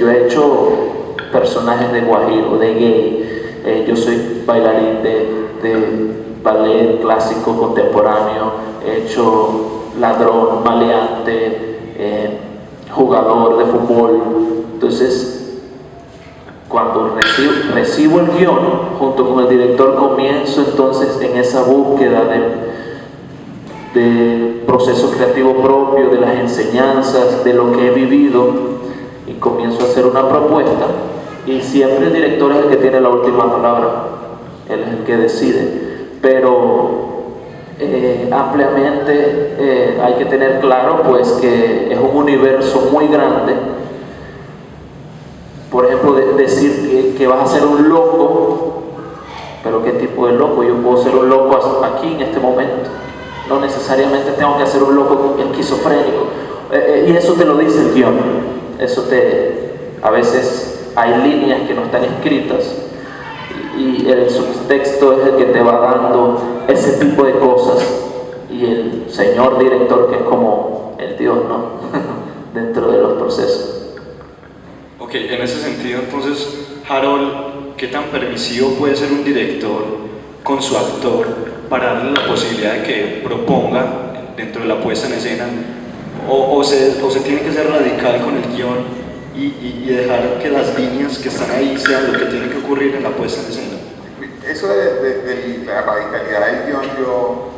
Yo he hecho personajes de guajiro, de gay, yo soy bailarín de ballet clásico contemporáneo, he hecho ladrón, maleante, jugador de fútbol. Entonces, cuando recibo el guión, junto con el director comienzo entonces en esa búsqueda de proceso creativo propio, de las enseñanzas, de lo que he vivido, y comienzo a hacer una propuesta, y siempre el director es el que tiene la última palabra, él es el que decide, pero ampliamente hay que tener claro pues que es un universo muy grande. Por ejemplo, decir que vas a ser un loco, pero ¿qué tipo de loco? Yo puedo ser un loco aquí en este momento, no necesariamente tengo que ser un loco esquizofrénico, y eso te lo dice el guión. A veces hay líneas que no están escritas y el subtexto es el que te va dando ese tipo de cosas, y el señor director, que es como el Dios, ¿no? dentro de los procesos. Ok, en ese sentido entonces, Harold, ¿qué tan permisivo puede ser un director con su actor para darle la posibilidad de que proponga dentro de la puesta en escena, o se tiene que ser radical con el guión y dejar que las líneas que están ahí sean lo que tiene que ocurrir en la puesta en escena? Eso de la radicalidad del guión yo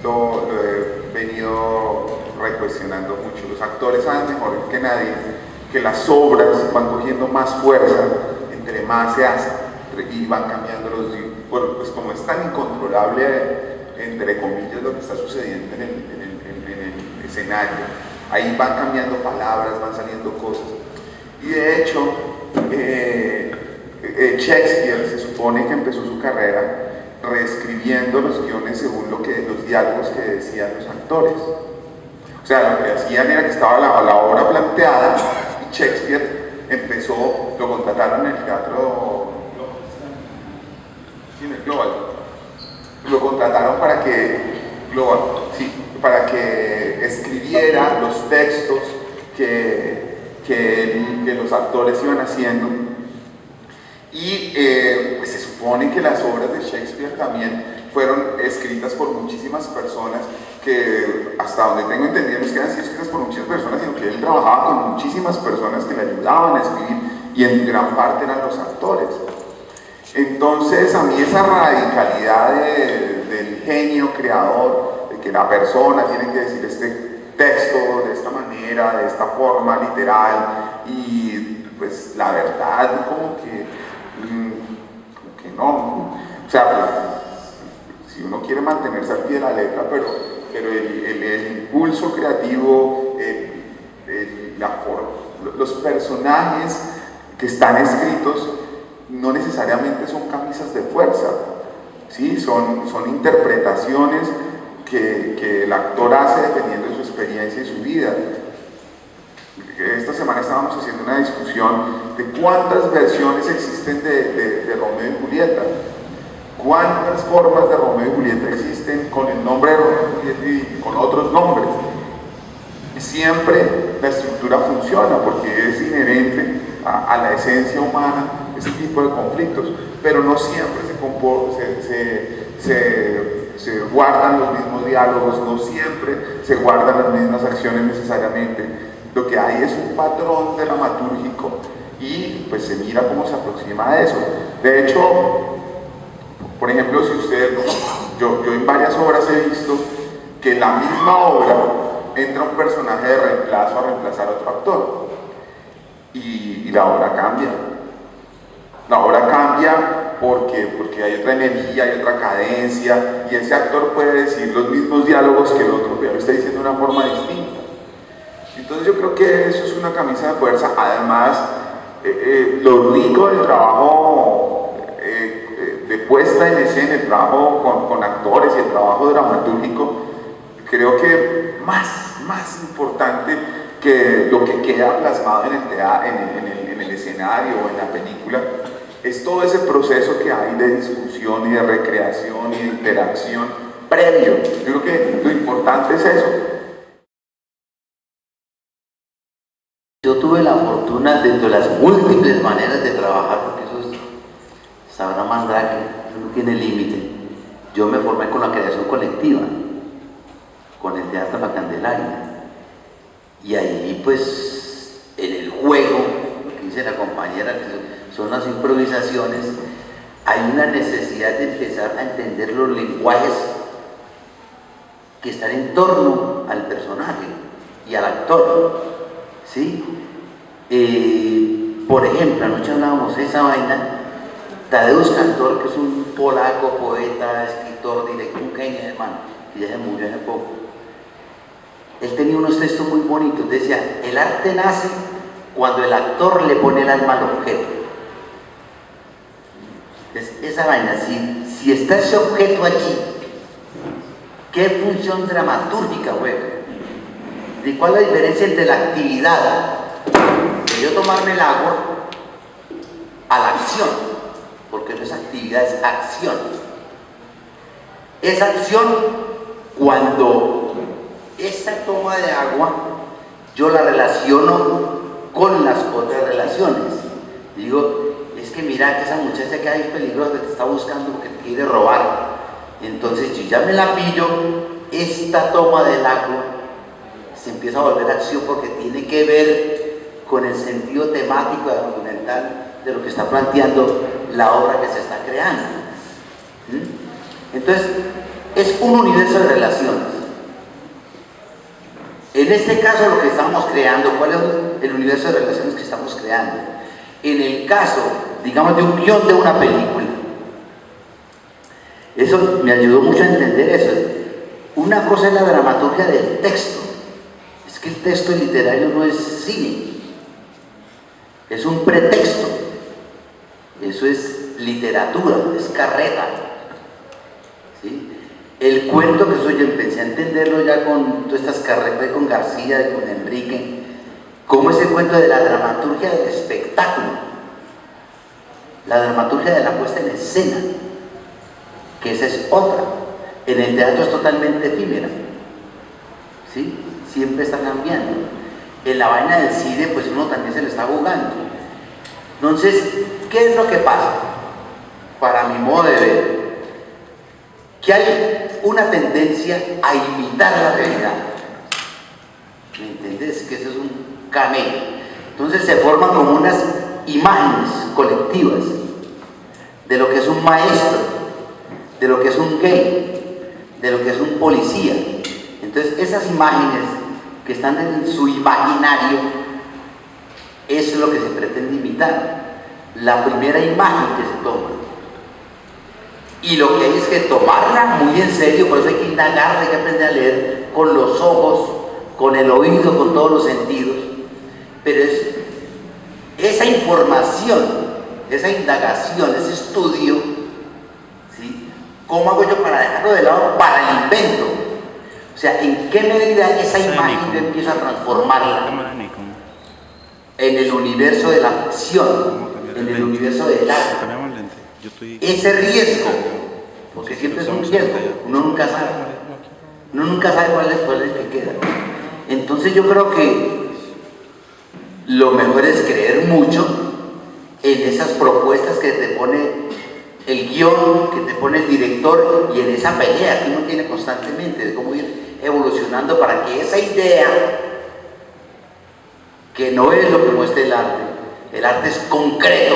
lo he venido recuestionando mucho. Los actores saben mejor que nadie que las obras van cogiendo más fuerza entre más se hacen y van cambiando pues como es tan incontrolable, entre comillas, lo que está sucediendo en el escenario, ahí van cambiando palabras, van saliendo cosas. Y de hecho, Shakespeare se supone que empezó su carrera reescribiendo los guiones según los diálogos que decían los actores. O sea, lo que hacían era que estaba la obra planteada y Shakespeare empezó, lo contrataron en el teatro Global, lo contrataron para que escribiera los textos que los actores iban haciendo. Y pues se supone que las obras de Shakespeare también fueron escritas por muchísimas personas, que hasta donde tengo entendido no es que hayan sido escritas por muchas personas, sino que él trabajaba con muchísimas personas que le ayudaban a escribir, y en gran parte eran los actores. Entonces a mí esa radicalidad del genio creador, de que la persona tiene que decir este texto de esta manera, de esta forma literal, y pues la verdad como que no, o sea, pues, si uno quiere mantenerse al pie de la letra, pero el impulso creativo, los personajes que están escritos no necesariamente son camisas de fuerza, ¿sí? Son interpretaciones que el actor hace dependiendo de su experiencia y su vida. Esta semana estábamos haciendo una discusión de cuántas versiones existen de Romeo y Julieta, cuántas formas de Romeo y Julieta existen con el nombre de Romeo y Julieta y con otros nombres. Siempre la estructura funciona porque es inherente a la esencia humana ese tipo de conflictos, pero no siempre se guardan los mismos diálogos, no siempre se guardan las mismas acciones necesariamente. Lo que hay es un patrón dramatúrgico y pues se mira cómo se aproxima a eso. De hecho, por ejemplo, si yo en varias obras he visto que en la misma obra entra un personaje de reemplazo a reemplazar a otro actor y la obra cambia. La obra cambia porque hay otra energía, hay otra cadencia, y ese actor puede decir los mismos diálogos que el otro, pero lo está diciendo de una forma distinta. Entonces yo creo que eso es una camisa de fuerza. Además, lo rico del trabajo de puesta en escena, el trabajo con actores y el trabajo dramatúrgico, creo que más importante que lo que queda plasmado en el escenario o en la película, es todo ese proceso que hay de discusión y de recreación y de interacción previo. Yo creo que lo importante es eso. Yo tuve tuve la fortuna, dentro de las múltiples maneras de trabajar, porque eso sabrá Mandrake, eso no tiene límite. Yo me formé con la creación colectiva, con el Teatro La Candelaria. Y ahí, pues, en el juego, lo que dice la compañera, que son las improvisaciones, hay una necesidad de empezar a entender los lenguajes que están en torno al personaje y al actor, ¿sí? Por ejemplo, anoche hablábamos de esa vaina. Tadeusz Kantor, que es un polaco, poeta, escritor, director, un genio alemán, que ya se murió hace poco, él tenía unos textos muy bonitos. Decía: el arte nace cuando el actor le pone el alma al objeto. Esa vaina, si está ese objeto allí, ¿qué función dramatúrgica juega? ¿Y cuál es la diferencia entre la actividad de yo tomarme el agua a la acción? Porque no es actividad, es acción. Es acción cuando esa toma de agua yo la relaciono con las otras relaciones. Digo, es que mira que esa muchacha que hay es peligrosa, te está buscando porque te quiere robar. Entonces yo ya me la pillo, esta toma del agua se empieza a volver acción porque tiene que ver con el sentido temático y argumental de lo que está planteando la obra que se está creando. Entonces, es un universo de relaciones. En este caso, lo que estamos creando, ¿cuál es el universo de relaciones que estamos creando? En el caso, digamos, de un guión de una película, eso me ayudó mucho a entender eso. Una cosa es la dramaturgia del texto. Es que el texto literario no es cine, es un pretexto. Eso es literatura, es carreta, ¿sí? El cuento, que eso yo empecé a entenderlo ya con todas estas carretas, con García y con Enrique, como ese cuento de la dramaturgia del espectáculo, la dramaturgia de la puesta en escena, que esa es otra. En el teatro es totalmente efímera, ¿sí? Siempre está cambiando. En la vaina del cine, pues uno también se le está jugando. Entonces, ¿qué es lo que pasa? Para mi modo de ver, que hay una tendencia a imitar la realidad. ¿Me entiendes? Que eso es un camello. Entonces se forman como unas imágenes colectivas de lo que es un maestro, de lo que es un gay, de lo que es un policía. Entonces esas imágenes que están en su imaginario, eso es lo que se pretende imitar. La primera imagen que se toma. Y lo que hay es que tomarla muy en serio, por eso hay que indagarla, hay que aprender a leer con los ojos, con el oído, con todos los sentidos. Pero es esa información, esa indagación, ese estudio, ¿sí? ¿Cómo hago yo para dejarlo de lado para el invento? O sea, ¿en qué medida esa imagen yo empiezo a transformarla en el universo de la ficción, en el universo del arte? Ese riesgo, porque siempre es un riesgo, uno nunca sabe cuál es el que queda. Entonces yo creo que lo mejor es creer mucho en esas propuestas que te pone el guión, que te pone el director, y en esa pelea que uno tiene constantemente de cómo ir evolucionando para que esa idea, que no es lo que muestra el arte es concreto,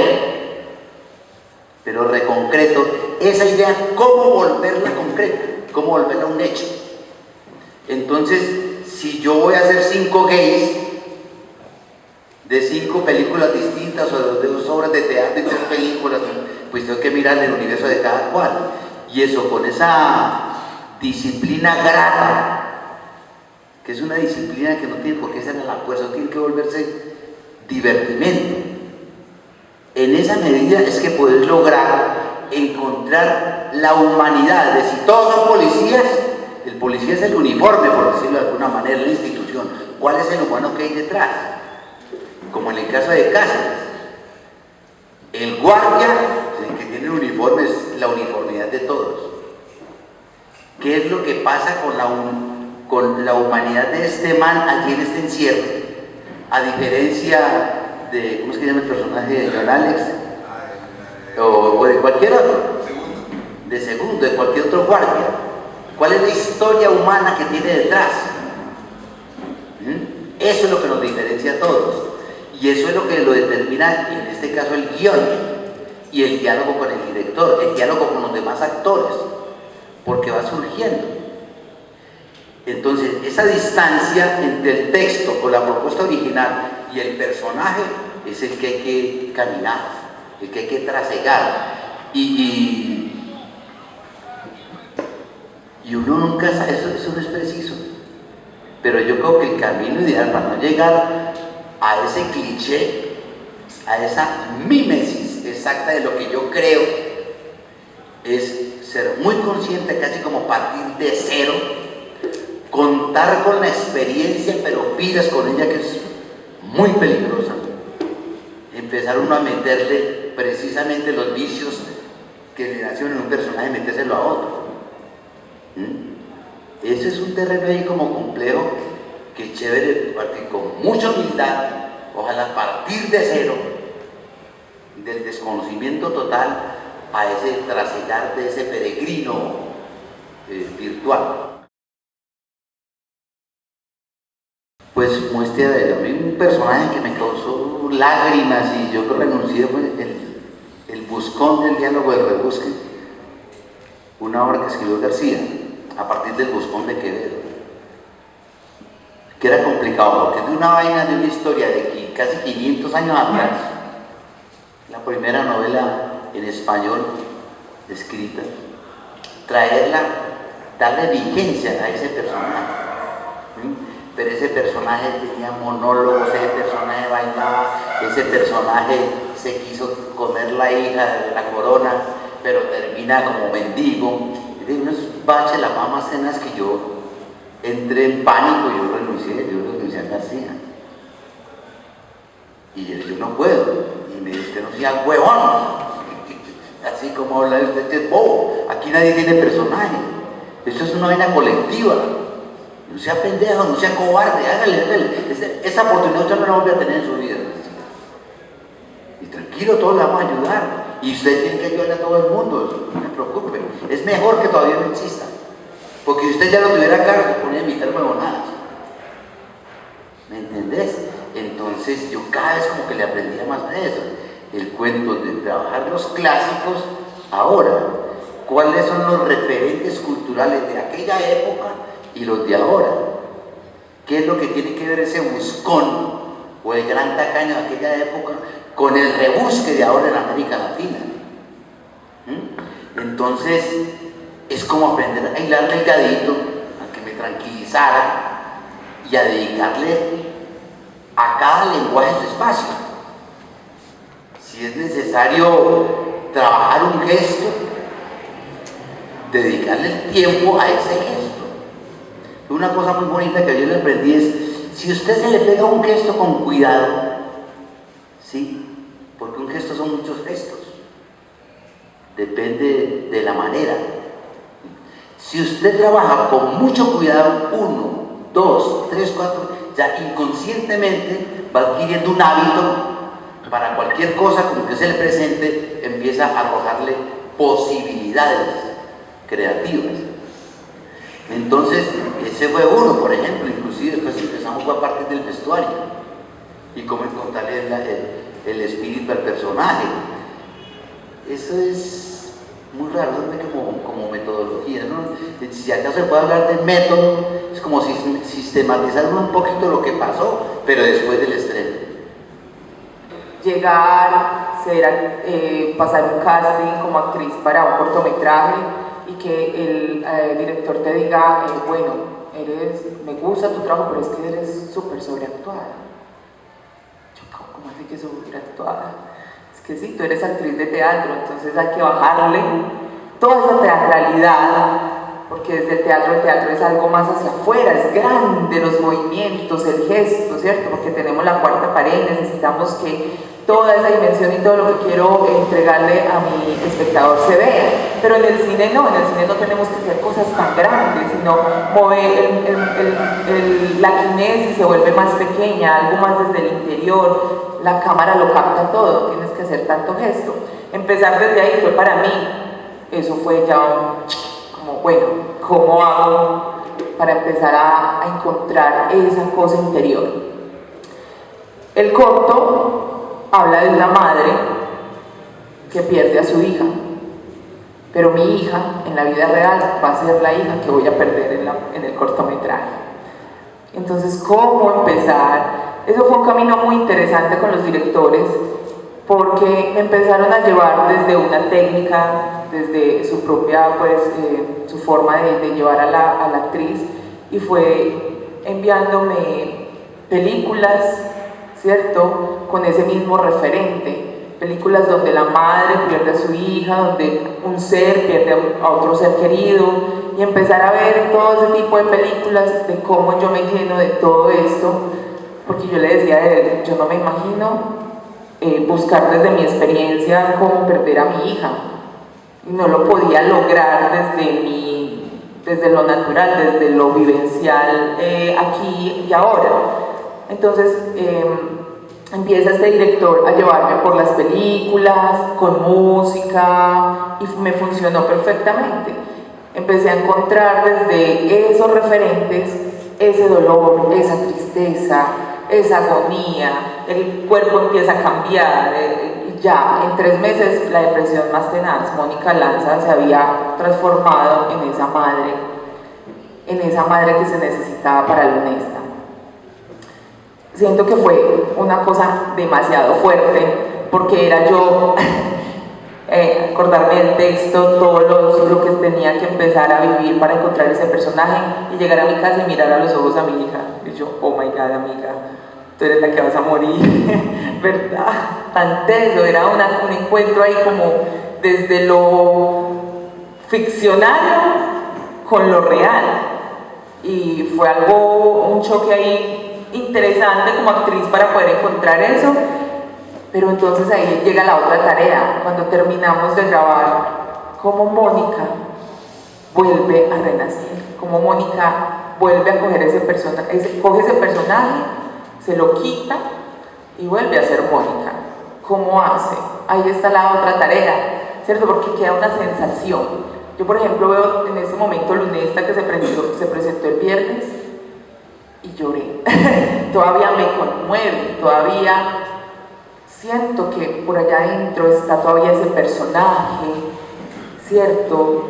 pero reconcreto, esa idea, cómo volverla concreta, cómo volverla un hecho. Entonces, si yo voy a hacer 5 gays de 5 películas distintas o de 2 obras de teatro y 3 películas, pues tengo que mirar el universo de cada cual. Y eso con esa disciplina grata, que es una disciplina que no tiene por qué ser a la fuerza, tiene que volverse divertimento. En esa medida es que puedes lograr encontrar la humanidad de si todos son policías, el policía es el uniforme, por decirlo de alguna manera, la institución. ¿Cuál es el humano que hay detrás? Como en el caso de Cáceres, el guardia, el que tiene el uniforme, es la uniformidad de todos. ¿Qué es lo que pasa con la humanidad de este man aquí en este encierro? A diferencia de, ¿cómo es que se llama el personaje de John Alex? O de cualquier otro. De segundo, de cualquier otro guardia. ¿Cuál es la historia humana que tiene detrás? Eso es lo que nos diferencia a todos. Y eso es lo que lo determina, en este caso, el guión y el diálogo con el director, el diálogo con los demás actores, porque va surgiendo. Entonces, esa distancia entre el texto con la propuesta original y el personaje es el que hay que caminar, el que hay que trasegar. Y uno nunca sabe, eso no es preciso. Pero yo creo que el camino ideal para no llegar a ese cliché, a esa mímesis exacta de lo que yo creo, es ser muy consciente, casi como partir de cero, contar con la experiencia, pero pilas con ella, que es muy peligrosa. Empezar uno a meterle precisamente los vicios que le nacieron en un personaje, metérselo a otro. Ese es un terreno ahí como complejo, que es chévere partir con mucha humildad, ojalá partir de cero, del desconocimiento total, a ese trasegar de ese peregrino virtual. Pues muestre a mí un personaje que me causó lágrimas y yo renuncié, fue el Buscón del diálogo del rebusque, una obra que escribió García a partir del Buscón de Quevedo, que era complicado porque es de una vaina, de una historia de casi 500 años atrás, la primera novela en español escrita, traerla, darle vigencia a ese personaje. Pero ese personaje tenía monólogos, ese personaje bailaba, ese personaje se quiso comer la hija de la corona, pero termina como mendigo. De unos baches, las mamas cenas, que yo entré en pánico, yo renuncié a García. Y yo no puedo. Y me dice, usted no sea huevón. Así como habla usted, es bobo. Aquí nadie tiene personaje. Esto es una vaina colectiva. No sea pendejo, no sea cobarde, hágale. Esa oportunidad usted no la vuelve a tener en su vida. Y tranquilo, todos la vamos a ayudar. Y usted tiene que ayudar a todo el mundo, no se preocupe. Es mejor que todavía no exista. Porque si usted ya lo tuviera claro, se pone a invitar huevonadas. ¿Me entendés? Entonces yo cada vez como que le aprendía más de eso. El cuento de trabajar los clásicos ahora. ¿Cuáles son los referentes culturales de aquella época y los de ahora? ¿Qué es lo que tiene que ver ese Buscón o el gran tacaño de aquella época con el rebusque de ahora en América Latina? Entonces es como aprender a hilar delgadito, a que me tranquilizara y a dedicarle a cada lenguaje su espacio. Si es necesario trabajar un gesto, dedicarle el tiempo a ese gesto. Una cosa muy bonita que yo le aprendí es, si usted se le pega un gesto con cuidado, ¿sí? Porque un gesto son muchos gestos, depende de la manera. Si usted trabaja con mucho cuidado, 1, 2, 3, 4, ya inconscientemente va adquiriendo un hábito para cualquier cosa como que se le presente, empieza a arrojarle posibilidades creativas. Entonces, ese fue uno, por ejemplo. Inclusive después empezamos a partir del vestuario y cómo encontrarle el espíritu al personaje. Eso es muy raro, como metodología, ¿no? Si acaso se puede hablar de método, es como si sistematizar un poquito lo que pasó, pero después del estreno. Llegar, pasar un casting como actriz para un cortometraje y que el director te diga, bueno, me gusta tu trabajo, pero es que eres súper sobreactuada. ¿Cómo así que sobreactuada? Es que sí, tú eres actriz de teatro, entonces hay que bajarle toda esa teatralidad, porque desde el teatro es algo más hacia afuera, es grande, los movimientos, el gesto, ¿cierto? Porque tenemos la cuarta pared, necesitamos que toda esa dimensión y todo lo que quiero entregarle a mi espectador se vea. Pero en el cine no tenemos que hacer cosas tan grandes, sino mover la kinesis se vuelve más pequeña, algo más desde el interior, la cámara lo capta todo, no tienes que hacer tanto gesto. Empezar desde ahí fue para mí, eso fue ya como, bueno, ¿cómo hago para empezar a encontrar esa cosa interior? El corto habla de una madre que pierde a su hija, pero mi hija en la vida real va a ser la hija que voy a perder en el cortometraje. Entonces, ¿cómo empezar? Eso fue un camino muy interesante con los directores, porque me empezaron a llevar desde una técnica, desde su propia, pues, su forma de llevar a la actriz, y fue enviándome películas, ¿cierto?, con ese mismo referente, películas donde la madre pierde a su hija, donde un ser pierde a otro ser querido, y empezar a ver todo ese tipo de películas, de cómo yo me lleno de todo esto, porque yo le decía a él, yo no me imagino buscar desde mi experiencia cómo perder a mi hija, y no lo podía lograr desde lo natural, desde lo vivencial, aquí y ahora. Entonces empieza este director a llevarme por las películas, con música, y me funcionó perfectamente. Empecé a encontrar desde esos referentes ese dolor, esa tristeza, esa agonía, el cuerpo empieza a cambiar, ya en 3 meses la depresión más tenaz, Mónica Lanza se había transformado en esa madre que se necesitaba para la honesta. Siento que fue una cosa demasiado fuerte, porque era yo acordarme del texto, todo lo que tenía que empezar a vivir para encontrar ese personaje, y llegar a mi casa y mirar a los ojos a mi hija, y yo, oh my god, amiga, tú eres la que vas a morir, ¿verdad? Tan teso, era un encuentro ahí como desde lo ficcionario con lo real, y fue un choque ahí interesante como actriz para poder encontrar eso. Pero entonces ahí llega la otra tarea, cuando terminamos de grabar, cómo Mónica vuelve a renacer, cómo Mónica vuelve a coger ese personaje, coge ese personaje, se lo quita y vuelve a ser Mónica. ¿Cómo hace? Ahí está la otra tarea, ¿cierto? Porque queda una sensación. Yo, por ejemplo, veo en este momento Lunesta, que se presentó el viernes, y lloré. Todavía me conmueve, todavía siento que por allá adentro está todavía ese personaje, ¿cierto?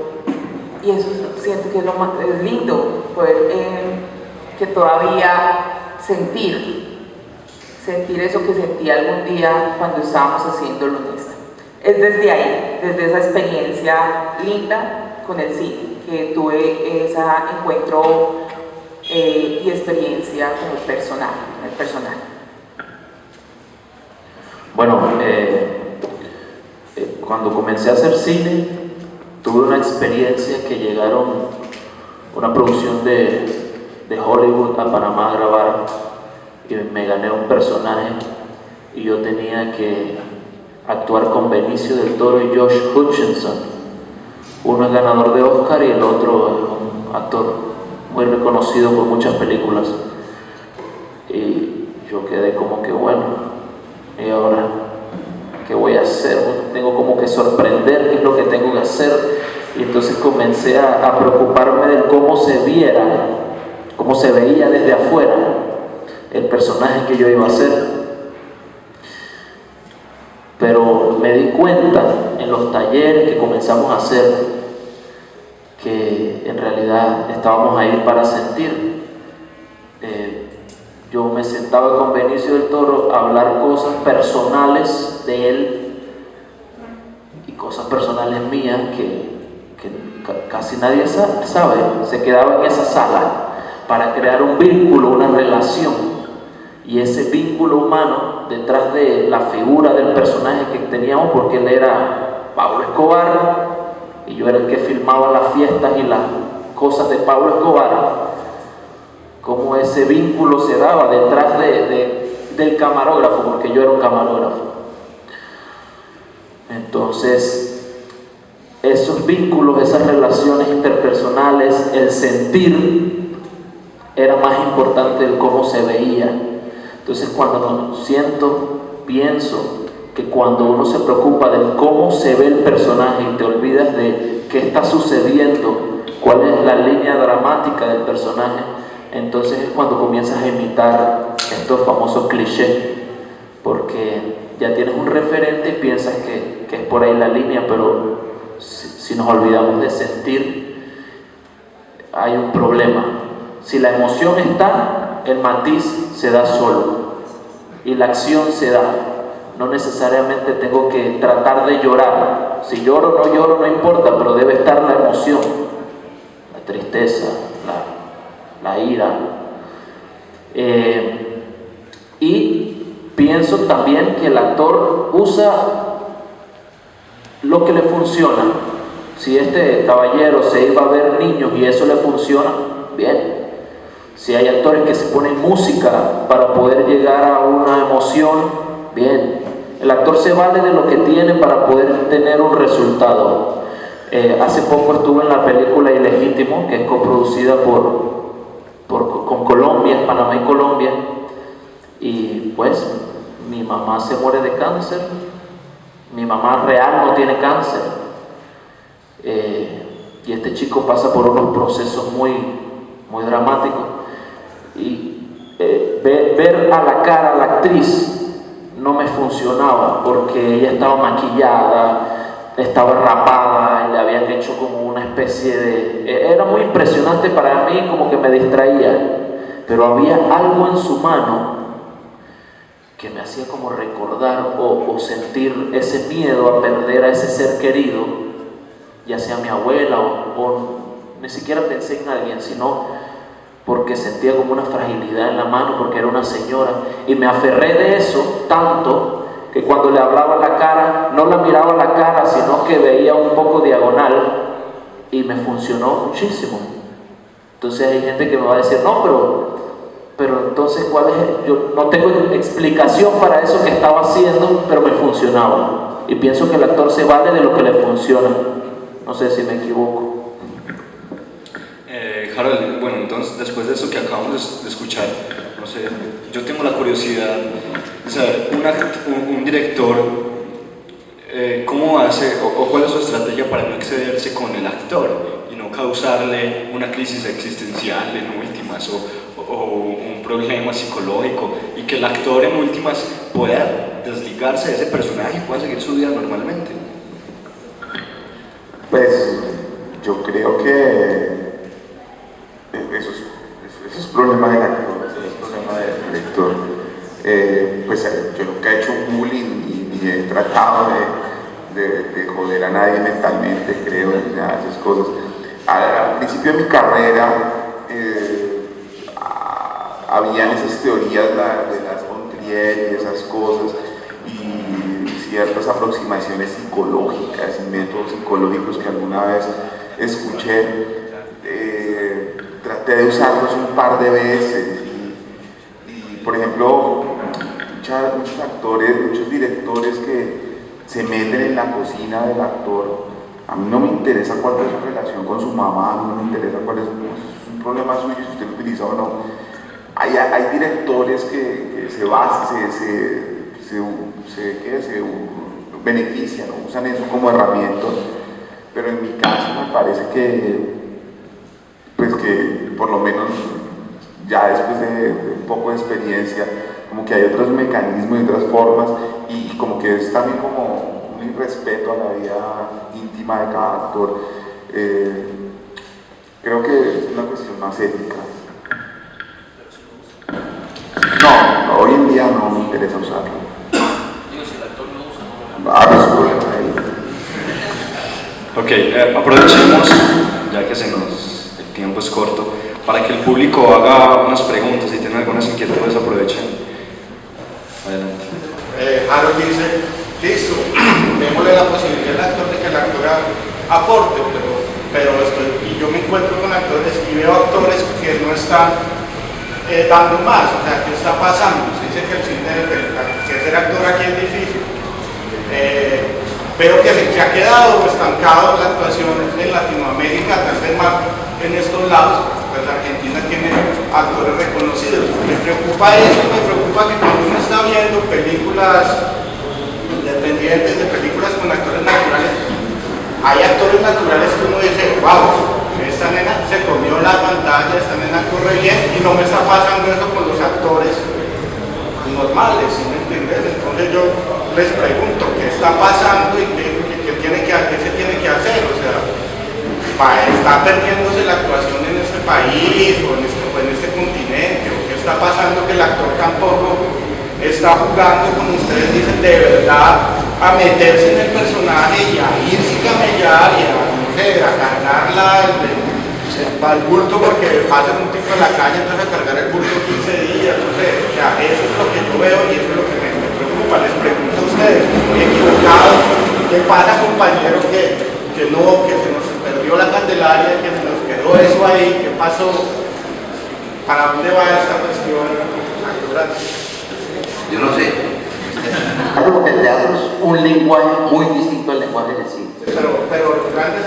Y eso siento que es lo más lindo, poder que todavía sentir eso que sentí algún día cuando estábamos haciendo Lunesta. Es desde ahí, desde esa experiencia linda con el cine, que tuve ese encuentro y experiencia como el personaje. Bueno, cuando comencé a hacer cine, tuve una experiencia que llegaron una producción de Hollywood a Panamá a grabar, y me gané un personaje, y yo tenía que actuar con Benicio del Toro y Josh Hutcherson. Uno es ganador de Oscar y el otro es un actor muy reconocido por muchas películas. Y yo quedé como que, bueno, ¿y ahora qué voy a hacer? Tengo como que sorprender qué es lo que tengo que hacer. Y entonces comencé a preocuparme de cómo se veía desde afuera el personaje que yo iba a hacer. Pero me di cuenta en los talleres que comenzamos a hacer que en realidad estábamos ahí para sentir. Yo me sentaba con Benicio del Toro a hablar cosas personales de él y cosas personales mías que casi nadie sabe. Se quedaba en esa sala para crear un vínculo, una relación, y ese vínculo humano detrás de la figura del personaje que teníamos, porque él era Pablo Escobar y yo era el que filmaba las fiestas y las cosas de Pablo Escobar. Cómo ese vínculo se daba detrás del camarógrafo, porque yo era un camarógrafo. Entonces, esos vínculos, esas relaciones interpersonales, el sentir, era más importante del cómo se veía. Entonces, cuando pienso que cuando uno se preocupa de cómo se ve el personaje y te olvidas de qué está sucediendo, cuál es la línea dramática del personaje, entonces es cuando comienzas a imitar estos famosos clichés, porque ya tienes un referente y piensas que es por ahí la línea, pero si nos olvidamos de sentir, hay un problema. Si la emoción está, el matiz se da solo y la acción se da. No necesariamente tengo que tratar de llorar. Si lloro o no lloro no importa, pero debe estar la emoción, la tristeza, la ira. Y pienso también que el actor usa lo que le funciona. Si este caballero se iba a ver niños y eso le funciona, bien. Si hay actores que se ponen música para poder llegar a una emoción, bien. El actor se vale de lo que tiene para poder tener un resultado. Hace poco estuve en la película Ilegítimo, que es coproducida con Colombia, Panamá y Colombia, y pues mi mamá se muere de cáncer, mi mamá real no tiene cáncer, y este chico pasa por unos procesos muy dramáticos, y ver a la cara a la actriz no me funcionaba, porque ella estaba maquillada, estaba rapada, y le habían hecho como una especie de... Era muy impresionante para mí, como que me distraía, pero había algo en su mano que me hacía como recordar o sentir ese miedo a perder a ese ser querido, ya sea mi abuela o ni siquiera pensé en alguien, sino porque sentía como una fragilidad en la mano, porque era una señora, y me aferré de eso tanto que cuando le hablaba a la cara, no la miraba a la cara, sino que veía un poco diagonal, y me funcionó muchísimo. Entonces hay gente que me va a decir, no, pero entonces ¿cuál es? Yo no tengo explicación para eso que estaba haciendo, pero me funcionaba. Y pienso que el actor se vale de lo que le funciona. No sé si me equivoco. Harold, bueno, entonces después de eso que acabamos de escuchar, no sé, yo tengo la curiosidad de saber, un director, ¿cómo hace o cuál es su estrategia para no excederse con el actor y no causarle una crisis existencial en últimas o un problema psicológico, y que el actor en últimas pueda desligarse de ese personaje y pueda seguir su vida normalmente? Pues yo creo que eso es problema del actor, eso es problema del director. Pues yo nunca he hecho un bullying ni he tratado de joder a nadie mentalmente, creo, ni nada de esas cosas. Al principio de mi carrera habían esas teorías de las von Trier y esas cosas, y ciertas aproximaciones psicológicas y métodos psicológicos que alguna vez escuché. Traté de usarlos un par de veces y por ejemplo, muchos actores, muchos directores que se meten en la cocina del actor. A mí no me interesa cuál es su relación con su mamá, no me interesa cuál es un problema suyo si usted lo utiliza o no. Hay directores que se benefician, ¿no? Usan eso como herramienta, pero en mi caso me parece que por lo menos ya después de un poco de experiencia, como que hay otros mecanismos y otras formas, y como que es también como un irrespeto a la vida íntima de cada actor. Creo que es una cuestión más ética. No, hoy en día no me interesa usarlo. Digo, si el actor no usa, Ah, pues problema ahí. Ok, aprovechemos, ya que el tiempo es corto, para que el público haga unas preguntas. Si tienen algunas inquietudes, aprovechen. Adelante. Harold dice, listo, démosle la posibilidad al actor de que el actor aporte, pero y yo me encuentro con actores y veo actores que no están dando más, o sea, ¿qué está pasando? Se dice que el cine, que ser actor aquí es difícil. veo que se ha quedado estancado la actuación en Latinoamérica, tal vez más en estos lados. Pues Argentina tiene actores reconocidos. Me preocupa eso, me preocupa que cuando uno está viendo películas independientes, de películas con actores naturales, hay actores naturales que uno dice, wow, esta nena se comió la pantalla, esta nena corre bien, y no me está pasando eso con los actores normales, ¿sí me entiendes? Entonces yo les pregunto, ¿qué está pasando y qué se tiene que hacer? O sea, ¿está perdiéndose la actuación en este país o en este continente? ¿O qué está pasando que el actor tampoco está jugando, como ustedes dicen, de verdad a meterse en el personaje y a irse a camellar y a, no sé, a cargarla al bulto porque pasa un tipo en la calle, entonces a cargar el bulto 15 días, no sé, o sea, eso es lo que yo veo y eso es lo que me preocupa. Les pregunto a ustedes, ¿estoy equivocado? ¿Qué pasa, compañeros, que se nos perdió la Candelaria, que se nos quedó eso ahí? ¿Qué pasó? ¿Para dónde va esta cuestión actoral? Yo no sé. El teatro es un lenguaje muy distinto al lenguaje del cine. Pero los grandes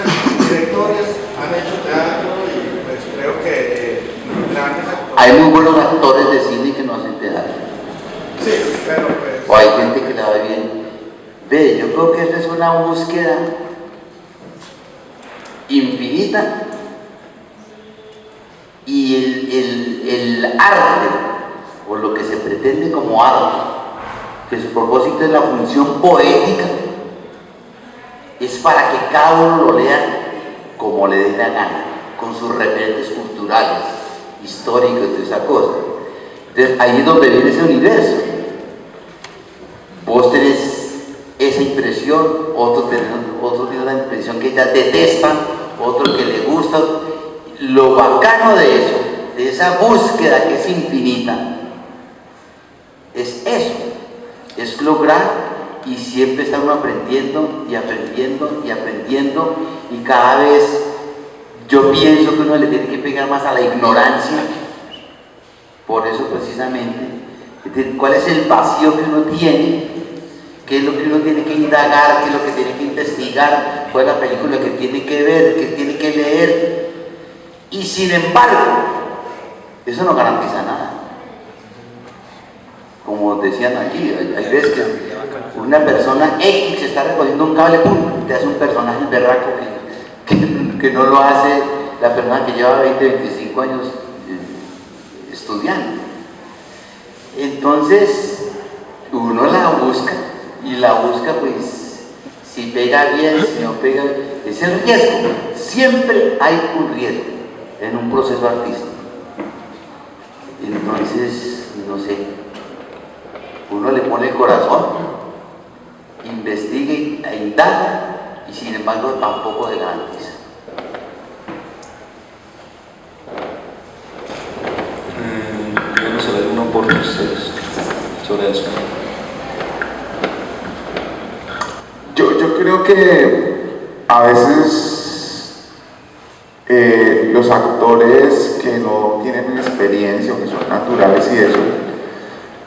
directores han hecho teatro y pues creo que grandes actores. Hay muy buenos actores de cine que no hacen teatro. Sí, pero pues. O hay gente que la ve bien. Ve, yo creo que esa es una búsqueda infinita y el arte, o lo que se pretende como arte, que su propósito es la función poética, es para que cada uno lo lea como le dé la gana, con sus referentes culturales, históricos, de esa cosa. Entonces ahí es donde viene ese universo. Vos tenés esa impresión, otro tiene la impresión que ella detesta, otro que le gusta. Lo bacano de eso, de esa búsqueda que es infinita, es eso, es lograr y siempre estar uno aprendiendo y aprendiendo y aprendiendo, y cada vez yo pienso que uno le tiene que pegar más a la ignorancia. Por eso precisamente, es decir, ¿cuál es el vacío que uno tiene? ¿Qué es lo que uno tiene que indagar? ¿Qué es lo que tiene que investigar? ¿Cuál es la película que tiene que ver? ¿Qué tiene que leer? Y sin embargo, eso no garantiza nada. Como decían aquí, hay veces que una persona X está recogiendo un cable, ¡pum!, te hace un personaje berraco que no lo hace la persona que lleva 20, 25 años estudiando. Entonces, uno la busca, y la busca, pues, si pega bien, si no pega bien, es el riesgo. Siempre hay un riesgo en un proceso artístico. Entonces, no sé, uno le pone el corazón, investiga e indaga, y sin embargo tampoco se garantiza. Yo no sé, uno por ustedes sobre eso. Yo creo que a veces los actores que no tienen experiencia o que son naturales y eso,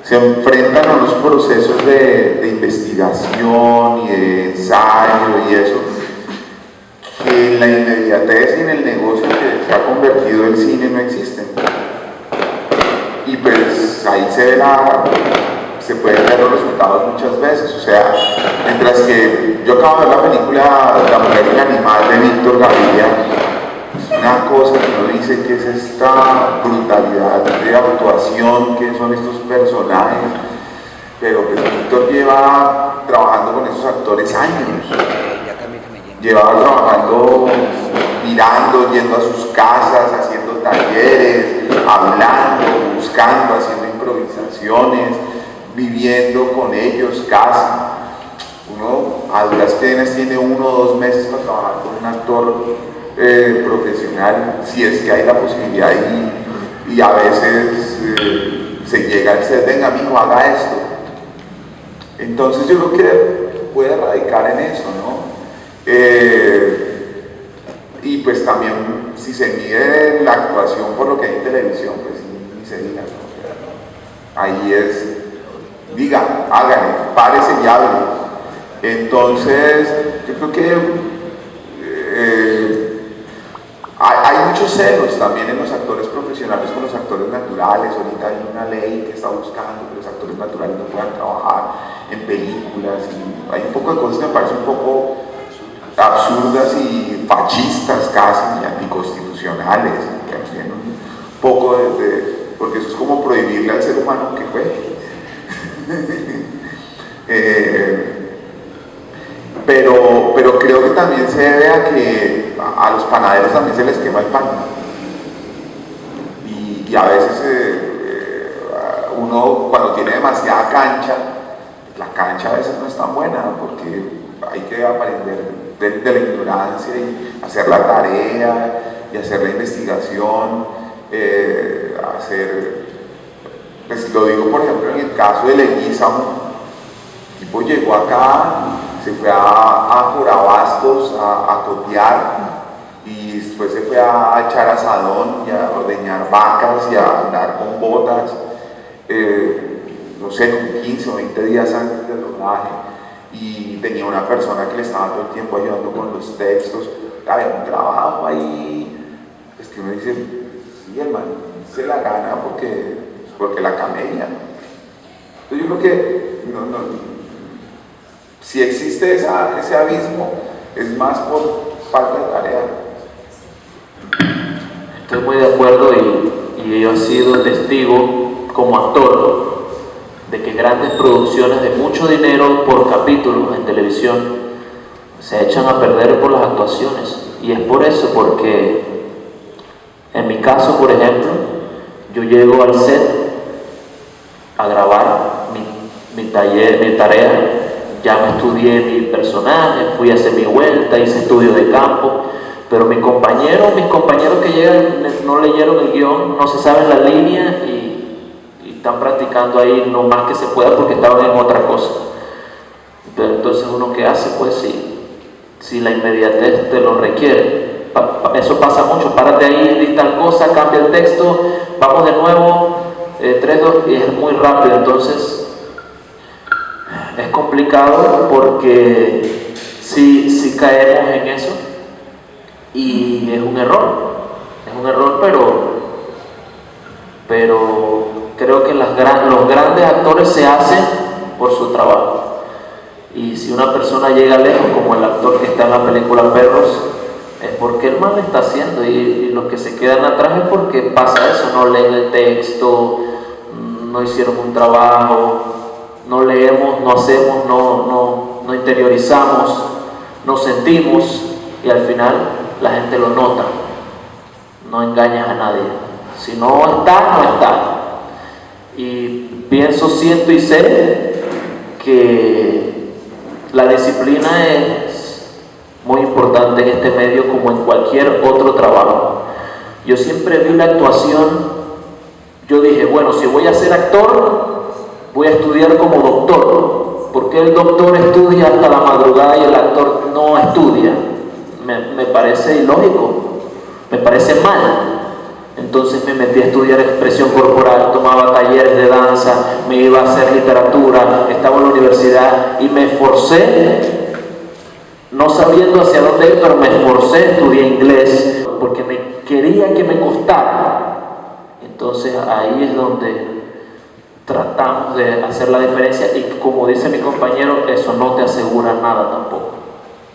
se enfrentan a unos procesos de investigación y de ensayo y eso, que en la inmediatez y en el negocio que se ha convertido el cine no existen. Y pues ahí se pueden ver los resultados muchas veces. O sea, mientras que yo acabo de ver la película La mujer y el animal de Víctor Gaviria, es una cosa que uno dice que es esta brutalidad de actuación, que son estos personajes, pero pues Víctor lleva trabajando con esos actores años, llevaba trabajando, mirando, yendo a sus casas, haciendo talleres, hablando, buscando, haciendo improvisaciones, viviendo con ellos casi. Uno a duras penas tiene 1 o 2 meses para trabajar con un actor profesional, si es que hay la posibilidad, y a veces se llega y dice, venga amigo, haga esto. Entonces yo creo que puede radicar en eso, ¿no? Y pues también si se mide la actuación por lo que hay en televisión, pues ni se diga, ¿no? Ahí es, diga, hágale, párese y hable. Entonces, yo creo que hay muchos celos también en los actores profesionales con los actores naturales. Ahorita hay una ley que está buscando que los actores naturales no puedan trabajar en películas, y hay un poco de cosas que me parecen un poco absurdas y fascistas casi, y anticonstitucionales, que tienen un poco porque eso es como prohibirle al ser humano que juegue. Pero creo que también se debe a que a los panaderos también se les quema el pan, y a veces uno cuando tiene demasiada cancha, la cancha a veces no es tan buena, porque hay que aprender de la ignorancia y hacer la tarea y hacer la investigación, pues lo digo por ejemplo en el caso de Leguízamo. El tipo llegó acá, se fue a Corabastos a cotear, y después se fue a echar asadón y a ordeñar vacas y a andar con botas, no sé, como 15 o 20 días antes del rodaje, y tenía una persona que le estaba todo el tiempo ayudando con los textos. Había un trabajo ahí, es que uno dice, sí, hermano, se la gana porque la camella. Entonces yo creo que si existe ese abismo, es más por falta de tarea. Estoy muy de acuerdo, y yo he sido testigo como actor de que grandes producciones de mucho dinero por capítulo en televisión se echan a perder por las actuaciones. Y es por eso, porque en mi caso, por ejemplo, yo llego al set a grabar mi tarea, ya me estudié mi personaje, fui a hacer mi vuelta, hice estudio de campo, pero mis compañeros que llegan no leyeron el guión, no se saben la línea, y están practicando ahí lo más que se pueda porque estaban en otra cosa. Pero entonces uno, ¿qué hace? Pues si la inmediatez te lo requiere. Eso pasa mucho, párate ahí, di tal cosa, cambia el texto, vamos de nuevo, 3, 2, y es muy rápido. Entonces es complicado porque si caemos en eso, y es un error, pero creo que los grandes actores se hacen por su trabajo. Y si una persona llega lejos, como el actor que está en la película Perros, es porque el mal está haciendo, y los que se quedan atrás es porque pasa eso, no leen el texto, no hicieron un trabajo, no leemos, no hacemos, no interiorizamos, no sentimos, y al final la gente lo nota. No engañas a nadie. Si no está, no está. Y pienso, siento y sé que la disciplina es muy importante en este medio, como en cualquier otro trabajo. Yo siempre vi la actuación, yo dije, bueno, si voy a ser actor, voy a estudiar como doctor, porque el doctor estudia hasta la madrugada y el actor no estudia. Me parece ilógico, me parece mal. Entonces me metí a estudiar expresión corporal, tomaba talleres de danza, me iba a hacer literatura, estaba en la universidad y me esforcé, no sabiendo hacia dónde ir, pero me esforcé, estudié inglés porque quería que me costara. Entonces ahí es donde tratamos de hacer la diferencia, y como dice mi compañero, eso no te asegura nada tampoco.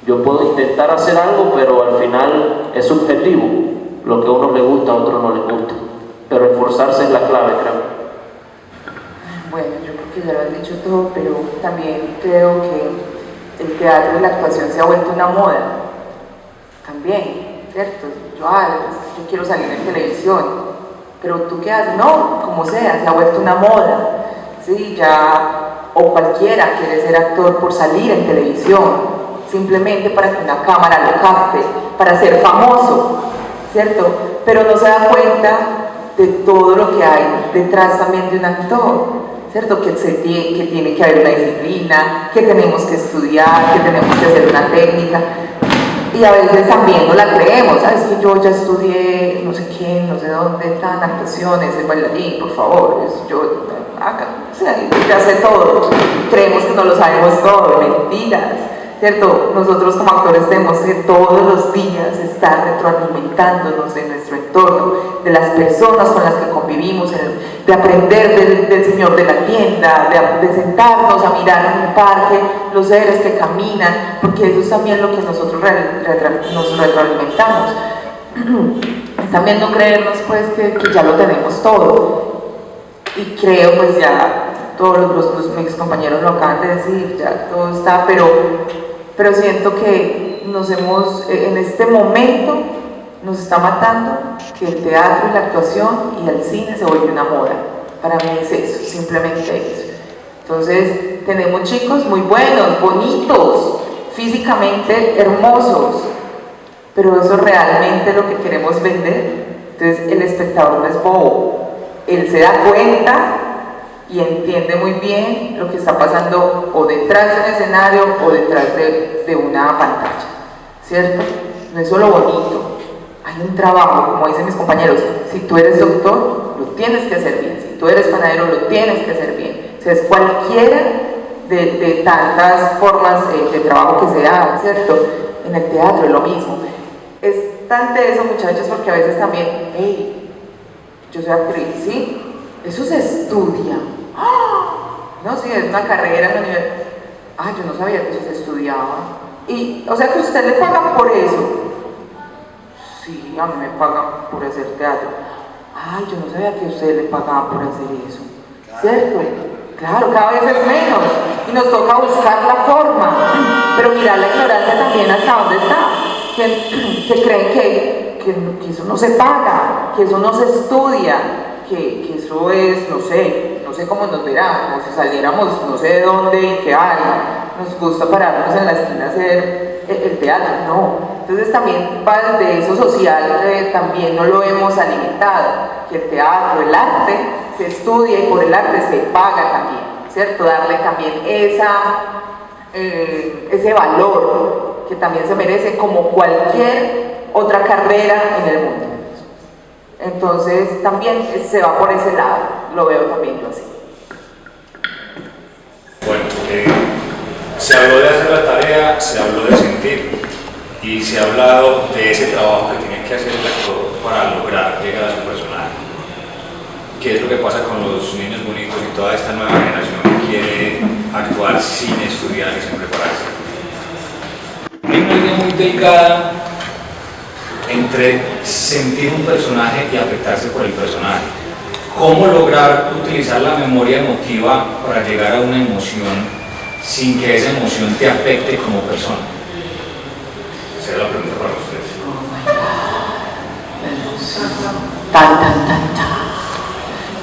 Yo puedo intentar hacer algo, pero al final es subjetivo. Lo que a uno le gusta, a otro no le gusta. Pero esforzarse es la clave, creo. Bueno, yo creo que ya lo han dicho todo, pero también creo que el teatro y la actuación se ha vuelto una moda. También, ¿cierto? Yo quiero salir en televisión, pero ¿tú qué haces? No, como sea, se ha vuelto una moda. Sí, ya, o cualquiera quiere ser actor por salir en televisión, simplemente para que una cámara lo capte, para ser famoso, ¿cierto? Pero no se da cuenta de todo lo que hay detrás también de un actor, ¿cierto? Que tiene que haber una disciplina, que tenemos que estudiar, que tenemos que hacer una técnica, y a veces también no la creemos. ¿Sabes? Que yo ya estudié no sé quién, no sé dónde, están actuaciones, el bailarín, por favor, o sea, ya sé todo, creemos que no lo sabemos todo, mentiras, ¿cierto? Nosotros como actores tenemos que todos los días estar retroalimentándonos de nuestro entorno, de las personas con las que convivimos, de aprender del señor de la tienda, de sentarnos a mirar en un parque los seres que caminan, porque eso es también lo que nosotros nos retroalimentamos. Es también no creernos pues que ya lo tenemos todo, y creo pues ya todos mis compañeros lo acaban de decir, ya todo está, pero siento que en este momento nos está matando que el teatro y la actuación y el cine se vuelve una moda. Para mí es eso, simplemente eso. Entonces tenemos chicos muy buenos, bonitos, físicamente hermosos, pero eso realmente es lo que queremos vender. Entonces el espectador no es bobo, él se da cuenta y entiende muy bien lo que está pasando o detrás de un escenario o detrás de una pantalla, ¿cierto? No es solo bonito, hay un trabajo, como dicen mis compañeros, si tú eres doctor, lo tienes que hacer bien, si tú eres panadero, lo tienes que hacer bien, o sea, es cualquiera de tantas formas de trabajo que se hagan, ¿cierto? En el teatro es lo mismo. Es tan de eso, muchachos, porque a veces también, hey, yo soy actriz, ¿sí? Eso se estudia. ¡Ah! No, sí, es una carrera en la universidad. Ah, yo no sabía que eso se estudiaba. Y, o sea, que usted le pagan por eso. Sí, a mí me pagan por hacer teatro. Ay, yo no sabía que a usted le pagaban por hacer eso. ¿Cierto? Claro, cada vez es menos. Y nos toca buscar la forma. Pero mirar la ignorancia también hasta dónde está. Que creen que eso no se paga, que eso no se estudia, que eso es, no sé cómo nos verán, como si saliéramos no sé de dónde y qué hay, nos gusta pararnos en la esquina a hacer el teatro, no. Entonces también va desde eso social, también no lo hemos alimentado, que el teatro, el arte, se estudia y por el arte se paga también, ¿cierto? Darle también ese valor que también se merece como cualquier otra carrera en el mundo. Entonces también se va por ese lado, lo veo también yo así. Bueno, se habló de hacer la tarea, se habló de sentir y se ha hablado de ese trabajo que tiene que hacer el actor para lograr llegar a su personaje. ¿Qué es lo que pasa con los niños bonitos y toda esta nueva generación que quiere actuar sin estudiar y sin prepararse? Hay una línea muy delicada entre sentir un personaje y afectarse por el personaje. ¿Cómo lograr utilizar la memoria emotiva para llegar a una emoción sin que esa emoción te afecte como persona? Esa es la pregunta para ustedes.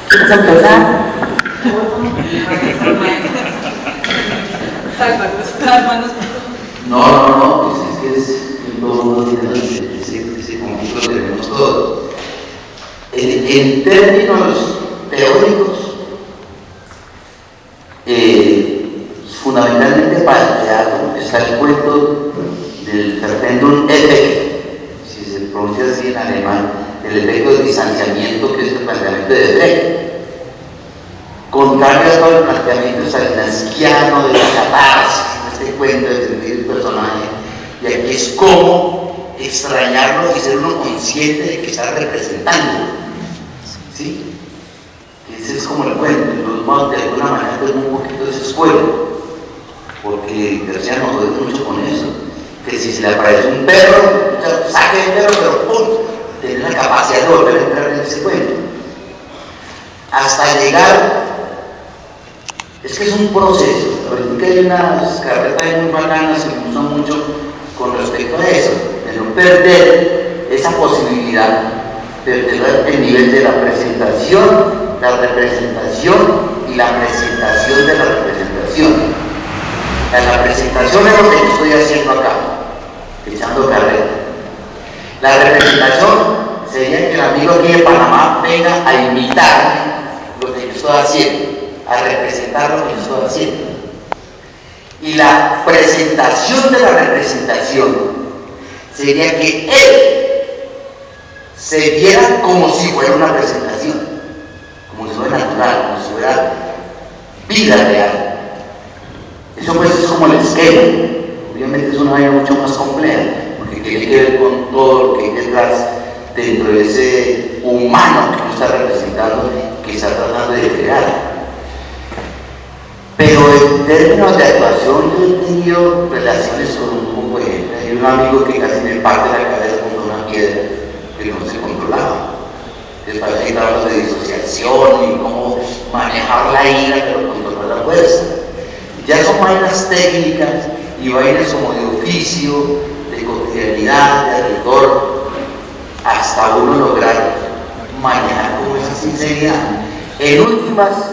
¿Quieres empezar? No, pues es que es todos los días ese conflicto que tenemos todos. En términos teóricos, fundamentalmente para el teatro está el cuento del Verwendung Effekt, si se pronuncia así en alemán, el efecto de distanciamiento, que es el planteamiento de Brecht. Contrario a todo el planteamiento stanislavskiano de la catarsis, este cuento de sentir el personaje, y aquí es cómo extrañarlo y ser uno consciente de que está representando, ¿sí? Ese es como el cuento, y los modos de alguna manera tenemos un poquito de esa escuela, porque García nos jode mucho con eso, que si se le aparece un perro, saque el perro, pero ¡pum!, tener la capacidad de volver a entrar en ese cuento, hasta llegar. Es que es un proceso. Ahorita hay unas carretas muy bacanas que me usan mucho con respecto a eso, de no perder esa posibilidad, perder el nivel de la presentación, la representación y la presentación de la representación. La presentación es lo que yo estoy haciendo acá, echando carreta. La representación sería que el amigo aquí de Panamá venga a imitar lo que yo estoy haciendo, a representar lo que yo estoy haciendo. Y la presentación de la representación sería que él se viera como si fuera una presentación, como si fuera natural, como si fuera vida real. Eso pues es como el esquema. Obviamente es una vaina mucho más compleja, porque tiene que ver con todo lo que hay detrás, dentro de ese humano que uno está representando, que está tratando de crear. Pero en términos de actuación, yo he tenido relaciones con un grupo de gente. Hay un amigo que casi me parte la cabeza con una piedra que no se controlaba. Después hay trabajos de disociación y cómo manejar la ira, pero controlar la fuerza. Ya son vainas técnicas y vainas como de oficio, de cotidianidad, de rigor, hasta uno lograr manejar con esa sinceridad. En últimas,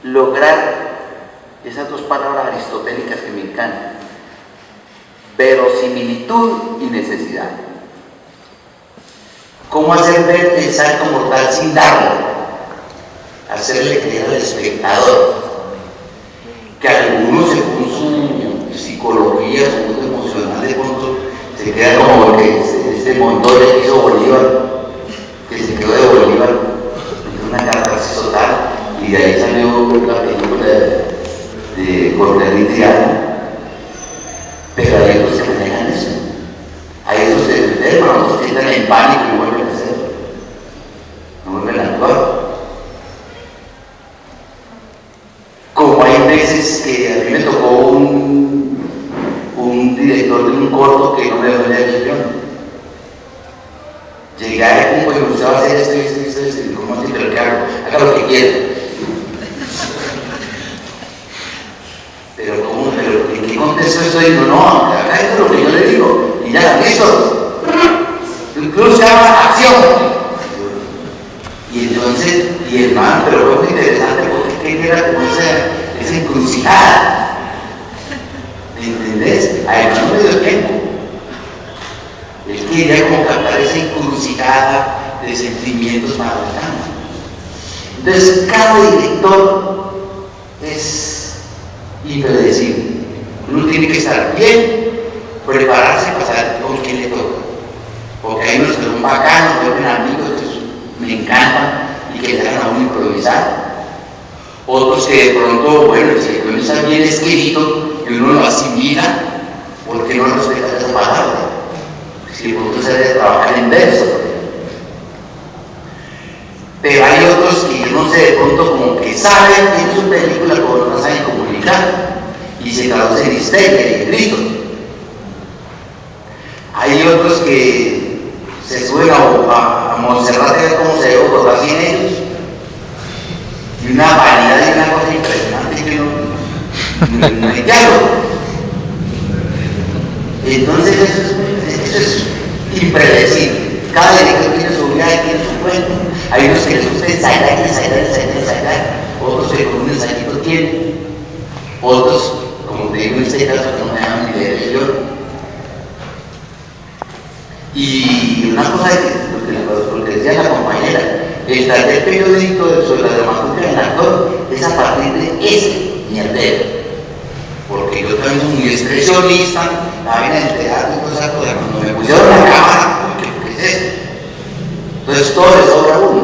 lograr esas dos palabras aristotélicas que me encantan: verosimilitud y necesidad. ¿Cómo hacer ver el salto mortal sin darlo? Hacerle creer al espectador que algunos, según su psicología, su mundo emocional, de pronto se queda como que este Montoya que hizo Bolívar, que se quedó de Bolívar, hizo una catarsis total, y de ahí salió la película de Cortés y Triana. Pero hay otros que manejan eso. Hay otros que se enferman, otros que entran en pánico y no vuelven a hacer, no vuelven a actuar. Como hay veces que a mí me tocó un director de un corto que no me dejó leer el guión. Llegué a él como que usted va a hacer esto, y como así, pero ¿qué hago? Haga lo que quiera. Pero ¿en qué contexto estoy? No, haga esto lo que yo le digo, y ya, listo. Incluso se llama acción. Y entonces, y hermano, pero fue muy interesante porque ¿qué era como esa encrucijada? ¿Me entendés? Además no me dio tiempo. Él quería como captar esa encrucijada de sentimientos para adelante. Entonces, cada director es impredecible. Uno tiene que estar bien, prepararse para saber con quién le toca. Porque hay unos que son bacanos, vuelven amigos, que me encantan y que dejan a uno improvisar. Otros que de pronto, bueno, si el guión está bien escrito y uno lo asimila, ¿por qué no respeta esa palabra? Si de pronto se debe trabajar en verso. Pero hay otros que, no sé, de pronto como que saben, tienen su película, pero no saben comunicar y se traduce en histeria y en grito. Hay otros que se suben a Montserrat a ver cómo se ve Bogotá sin ellos. Y una vanidad y una cosa impresionante que no hay diálogo. Entonces eso es impredecible. Cada director tiene su vida y tiene su cuento. Hay unos que les gusta ensayar, otros que con un ensayito tienen, otros, como te digo en este caso, que no me dan ni idea de guión. Y una cosa que decía la compañera, el taller periodístico sobre la dramaturgia del actor es a partir de ese mierdero. Porque yo también soy muy expresionista, la vaina del teatro y cosas, cuando me pusieron la cámara, ¿qué es eso? Entonces todo le sobra a uno.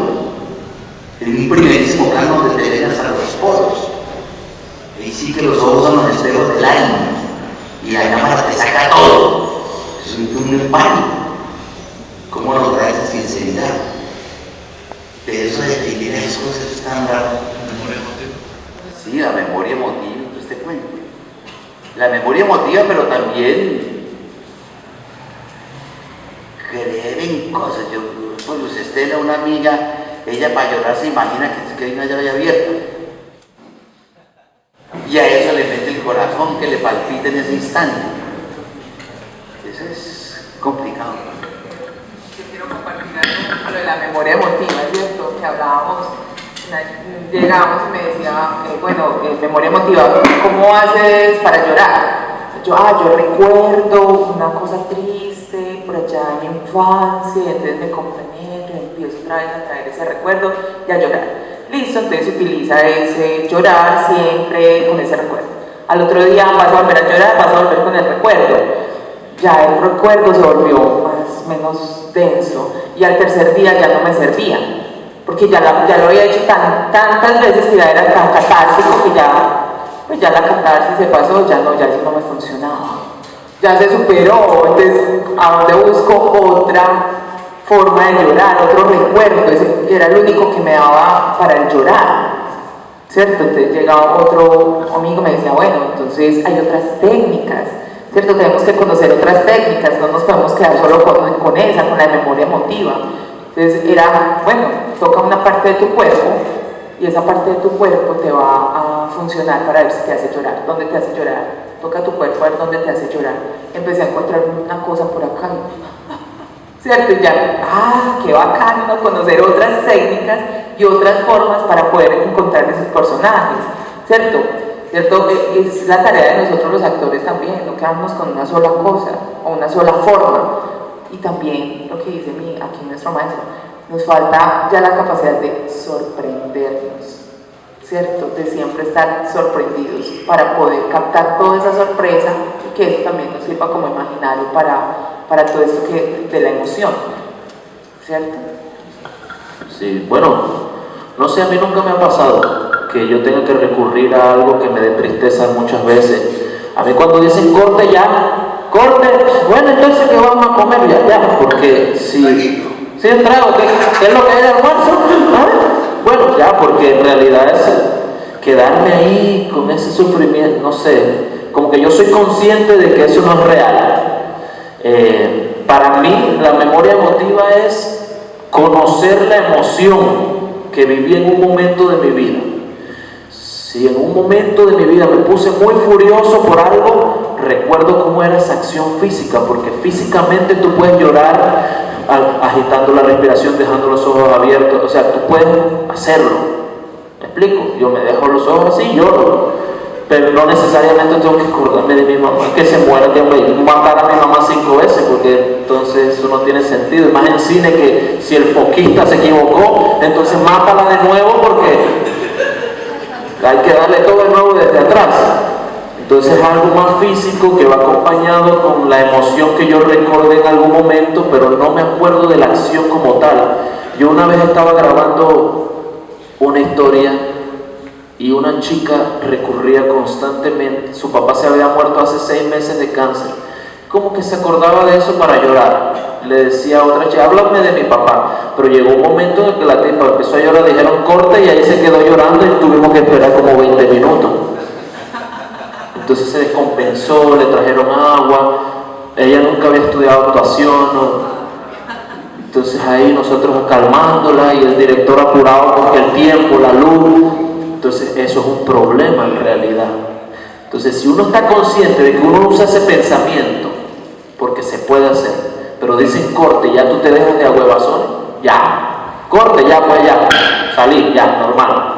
En un primerísimo plano donde te ven hasta los poros. Ahí sí que los ojos son los espejos del alma. Y la cámara te saca todo. Es un pánico. ¿Cómo lograr esa sinceridad? De eso de definir esas cosas es tan raro. ¿Memoria emotiva? Sí, la memoria emotiva, este cuento. La memoria emotiva, pero también creer en cosas. Yo, pues Luz Estela, una amiga, ella para llorar se imagina que hay una llave abierta. Y a eso le mete el corazón que le palpita en ese instante. Eso es complicado. Yo quiero compartir algo de la memoria emotiva, ¿cierto? Que hablábamos, llegábamos y me decía, memoria emotiva, ¿cómo haces para llorar? Yo recuerdo una cosa triste por allá en mi infancia, entonces me compenetro, empiezo otra vez a traer ese recuerdo y a llorar. Listo, entonces utiliza ese llorar siempre con ese recuerdo. Al otro día vas a volver a llorar, vas a volver con el recuerdo. Ya el recuerdo se volvió más o menos denso y al tercer día ya no me servía, porque ya lo había hecho tantas veces que ya era tan catártico que ya, pues ya la catarsis se pasó, ya eso no me funcionaba. Ya se superó, entonces ¿a dónde busco otra forma de llorar, otro recuerdo? Ese era el único que me daba para el llorar, ¿cierto? Entonces llegaba otro amigo y me decía, bueno, entonces hay otras técnicas, ¿cierto? Tenemos que conocer otras técnicas, no nos podemos quedar solo con esa, con la memoria emotiva. Entonces era, bueno, toca una parte de tu cuerpo y esa parte de tu cuerpo te va a funcionar para ver si te hace llorar, dónde te hace llorar. Toca tu cuerpo a ver dónde te hace llorar. Empecé a encontrar una cosa por acá, ¿cierto? Y ya, qué bacano, ¿no? Conocer otras técnicas y otras formas para poder encontrar esos personajes, ¿cierto? Es la tarea de nosotros los actores también, no quedamos con una sola cosa o una sola forma. Y también lo que dice aquí nuestro maestro, nos falta ya la capacidad de sorprendernos, ¿cierto? De siempre estar sorprendidos para poder captar toda esa sorpresa y que eso también nos sirva como imaginario para todo esto de la emoción, ¿cierto? Sí, bueno, no sé, a mí nunca me ha pasado que yo tenga que recurrir a algo que me dé tristeza muchas veces. A mí cuando dicen corte ya, corte, bueno, entonces ¿qué vamos a comer? Ya, porque si entrado, ¿qué es lo que hay de almuerzo? ¿Ah? Bueno, ya, porque en realidad es quedarme ahí con ese sufrimiento, no sé, como que yo soy consciente de que eso no es real. Para mí la memoria emotiva es conocer la emoción que viví en un momento de mi vida. Si en un momento de mi vida me puse muy furioso por algo, recuerdo cómo era esa acción física, porque físicamente tú puedes llorar agitando la respiración, dejando los ojos abiertos, o sea, tú puedes hacerlo. ¿Me explico? Yo me dejo los ojos así y lloro, pero no necesariamente tengo que acordarme de mi mamá, que se muera, que matar a mi mamá 5 veces, porque entonces eso no tiene sentido. Más en cine, que si el foquista se equivocó, entonces mátala de nuevo, porque hay que darle todo de nuevo desde atrás. Entonces es algo más físico que va acompañado con la emoción que yo recordé en algún momento, pero no me acuerdo de la acción como tal. Yo una vez estaba grabando una historia y una chica recurría constantemente, su papá se había muerto hace 6 meses de cáncer, como que se acordaba de eso para llorar. Le decía a otra chica, háblame de mi papá, pero llegó un momento en que la tipa empezó a llorar, dijeron corte y ahí se quedó llorando y tuvimos que esperar como 20 minutos. Entonces se descompensó, le trajeron agua, ella nunca había estudiado actuación, ¿no? Entonces ahí nosotros calmándola y el director apurado porque el tiempo, la luz. Entonces eso es un problema en realidad. Entonces si uno está consciente de que uno usa ese pensamiento, porque se puede hacer, pero dicen corte, ya tú te dejas de ahuevazón, ya, corte, ya, pues ya, salí, ya, normal.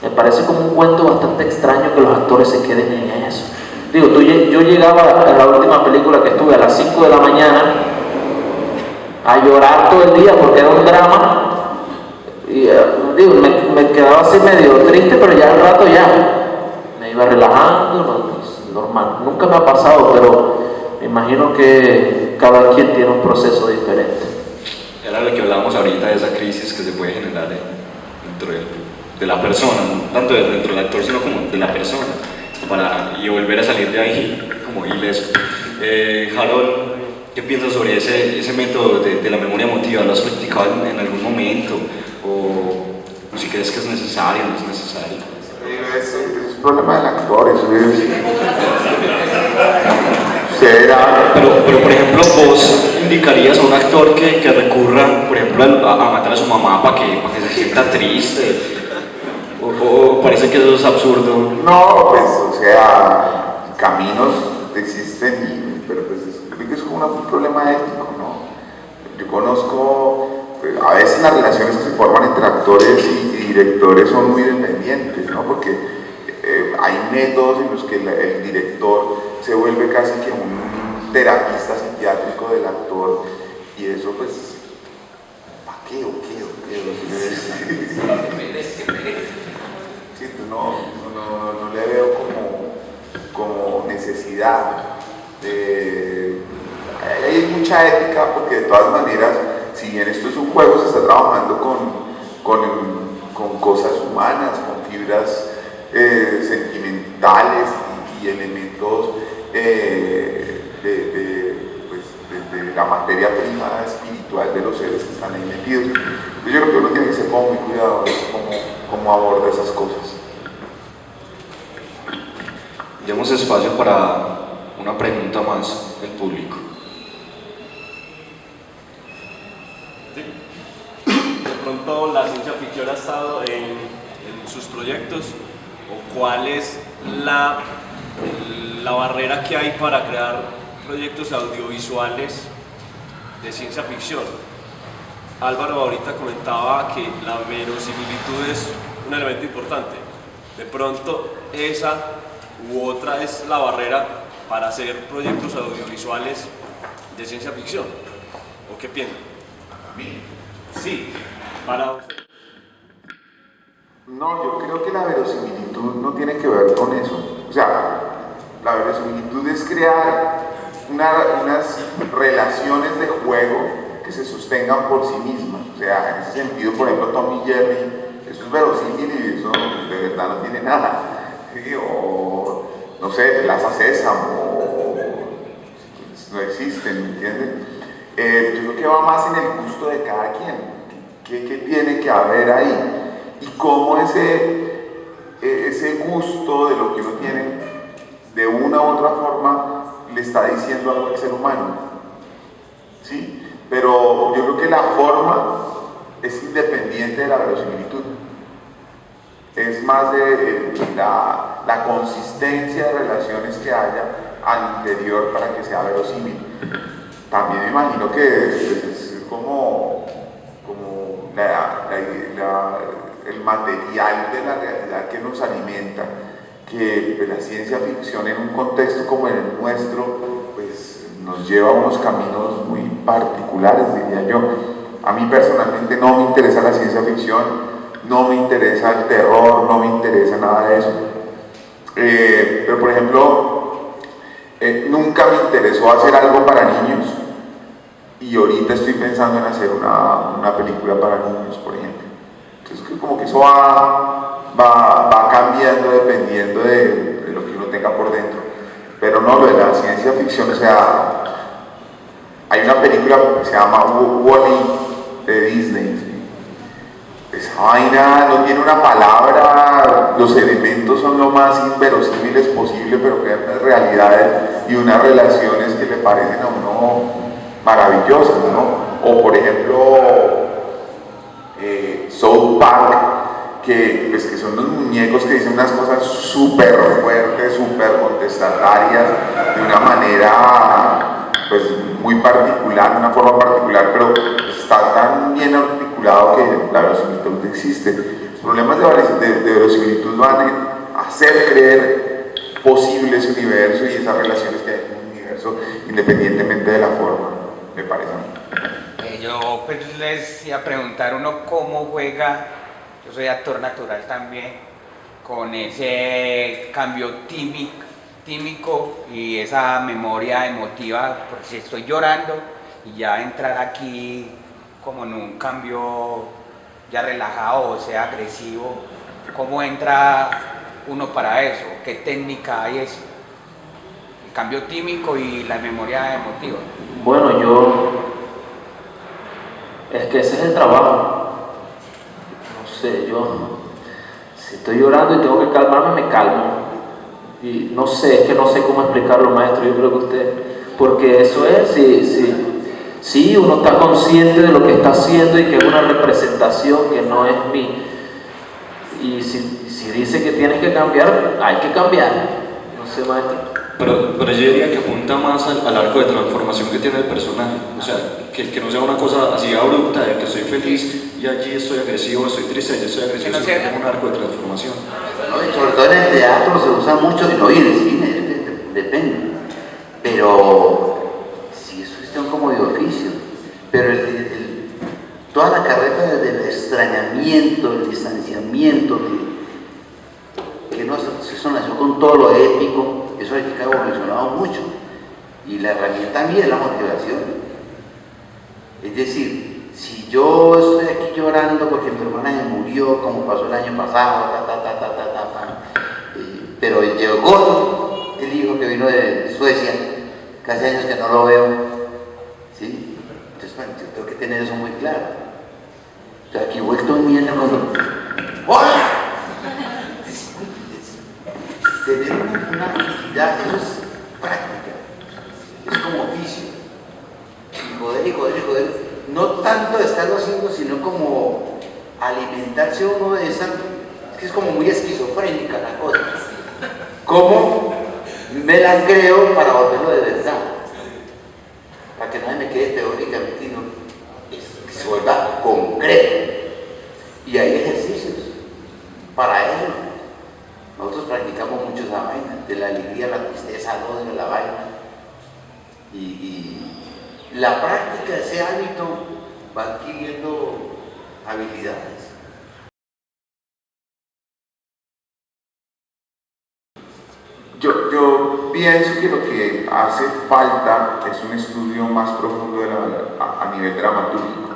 Me parece como un cuento bastante extraño que los actores se queden en eso. Digo, yo llegaba a la última película que estuve a las 5 de la mañana a llorar todo el día porque era un drama. Y digo, me quedaba así medio triste, pero ya al rato ya me iba relajando, normal. Nunca me ha pasado, pero me imagino que cada quien tiene un proceso diferente. Era lo que hablábamos ahorita de esa crisis que se puede generar dentro de la persona, no tanto dentro del actor, sino como de la persona, y volver a salir de ahí como ileso. Harold, ¿qué piensas sobre ese método de la memoria emotiva? ¿Lo has practicado en algún momento? ¿O si crees que es necesario o no es necesario? Es problema del actor, eso es. Pero por ejemplo, ¿vos indicarías a un actor que recurra, por ejemplo, a matar a su mamá para que se sienta triste? ¿O parece que eso es absurdo? No, pues, o sea, caminos existen, pero pues creo que es como un problema ético, ¿no? Yo conozco, pues, a veces las relaciones que se forman entre actores y directores son muy dependientes, ¿no? Porque hay métodos en los que el director se vuelve casi que un terapista psiquiátrico del actor, y eso pues, ¿para qué o qué? Sí, no le veo como necesidad. Hay mucha ética, porque de todas maneras, si bien esto es un juego, se está trabajando con cosas humanas, con fibras sentimentales y elementos pues, de la materia prima espiritual de los seres que están ahí metidos. Entonces yo creo que uno tiene que ser como muy cuidadoso cómo aborda esas cosas. Demos espacio para una pregunta más del público. De pronto la ciencia ficción ha estado en sus proyectos, o cuál es la barrera que hay para crear proyectos audiovisuales de ciencia ficción. Álvaro ahorita comentaba que la verosimilitud es un elemento importante. De pronto esa u otra es la barrera para hacer proyectos audiovisuales de ciencia ficción. ¿O qué piensan? ¿A mí? Sí, para usted. No, yo creo que la verosimilitud no tiene que ver con eso. O sea, la verosimilitud es crear unas relaciones de juego que se sostengan por sí mismas. O sea, en ese sentido, por ejemplo, Tom y Jerry, eso es verosímil y eso de verdad no tiene nada. ¿Sí? O, no sé, Plaza Sésamo, no existen, ¿me entienden? Yo creo que va más en el gusto de cada quien. ¿Qué tiene que haber ahí? Y cómo ese gusto de lo que uno tiene, de una u otra forma, le está diciendo algo al ser humano. ¿Sí? Pero yo creo que la forma es independiente de la verosimilitud. Es más de la consistencia de relaciones que haya al interior para que sea verosímil. También me imagino que es como el material de la realidad que nos alimenta, que la ciencia ficción en un contexto como el nuestro, pues nos lleva a unos caminos muy particulares, diría yo. A mí personalmente no me interesa la ciencia ficción, no me interesa el terror, no me interesa nada de eso. Pero por ejemplo, nunca me interesó hacer algo para niños y ahorita estoy pensando en hacer una película para niños, por ejemplo. Entonces como que eso va cambiando dependiendo de lo que uno tenga por dentro. Pero no, lo de la ciencia ficción, o sea, hay una película que se llama Wall-E de Disney. Esa vaina no tiene una palabra, los elementos son lo más inverosímiles posible, pero crean unas realidades y unas relaciones que le parecen a uno maravillosas, ¿no? O por ejemplo, South Park, que son unos muñecos que dicen unas cosas súper fuertes, súper contestatarias, de una manera pues muy particular, de una forma particular, pero está tan bien articulado que la verosimilitud existe. Los problemas de verosimilitud van a hacer creer posible ese universo y esas relaciones que hay en un universo, independientemente de la forma, me parece a mí. Yo pues les iba a preguntar uno cómo juega, yo soy actor natural también, con ese cambio tímico y esa memoria emotiva, por si estoy llorando y ya entrar aquí como en un cambio ya relajado, o sea agresivo, ¿cómo entra uno para eso? ¿Qué técnica hay eso? El cambio tímico y la memoria emotiva. Bueno, es que ese es el trabajo. No sé, si estoy llorando y tengo que calmarme, me calmo. Y no sé, es que no sé cómo explicarlo, maestro, yo creo que usted, porque eso es, sí, uno está consciente de lo que está haciendo y que es una representación que no es mí. Y si dice que tienes que cambiar, hay que cambiar. No sé, maestro. Pero yo diría que apunta más al arco de transformación que tiene el personaje. O sea, que no sea una cosa así abrupta de que estoy feliz y allí estoy agresivo, estoy triste, allí estoy agresivo, sino que tengo un arco de transformación. ¿No? Y sobre todo en el teatro se usa mucho, y no, y en el cine, depende. Pero sí es cuestión como de oficio. Pero toda la carrera del extrañamiento, el distanciamiento, que eso nació con todo lo épico, eso es que ha evolucionado mucho. Y la herramienta mía es la motivación. Es decir, si yo estoy aquí llorando porque mi hermana se murió, como pasó el año pasado, pero llegó el hijo que vino de Suecia, que hace años que no lo veo, ¿sí? Entonces, bueno, yo tengo que tener eso muy claro. O sea, aquí vuelto en mierda cuando... ¡Hola! Tener una agilidad, eso es práctica, es como oficio. Y joder. No tanto de estarlo haciendo, sino como alimentarse uno de esa... Es que es como muy esquizofrénica la cosa. ¿Cómo me la creo para volverlo de verdad? Para que nadie me quede teóricamente y no, que se vuelva concreto. Y hay ejercicios para ello. Nosotros practicamos mucho esa vaina, de la alegría, la tristeza, el odio, la vaina. Y la práctica de ese hábito va adquiriendo habilidades. Yo pienso que lo que hace falta es un estudio más profundo a nivel dramatúrgico.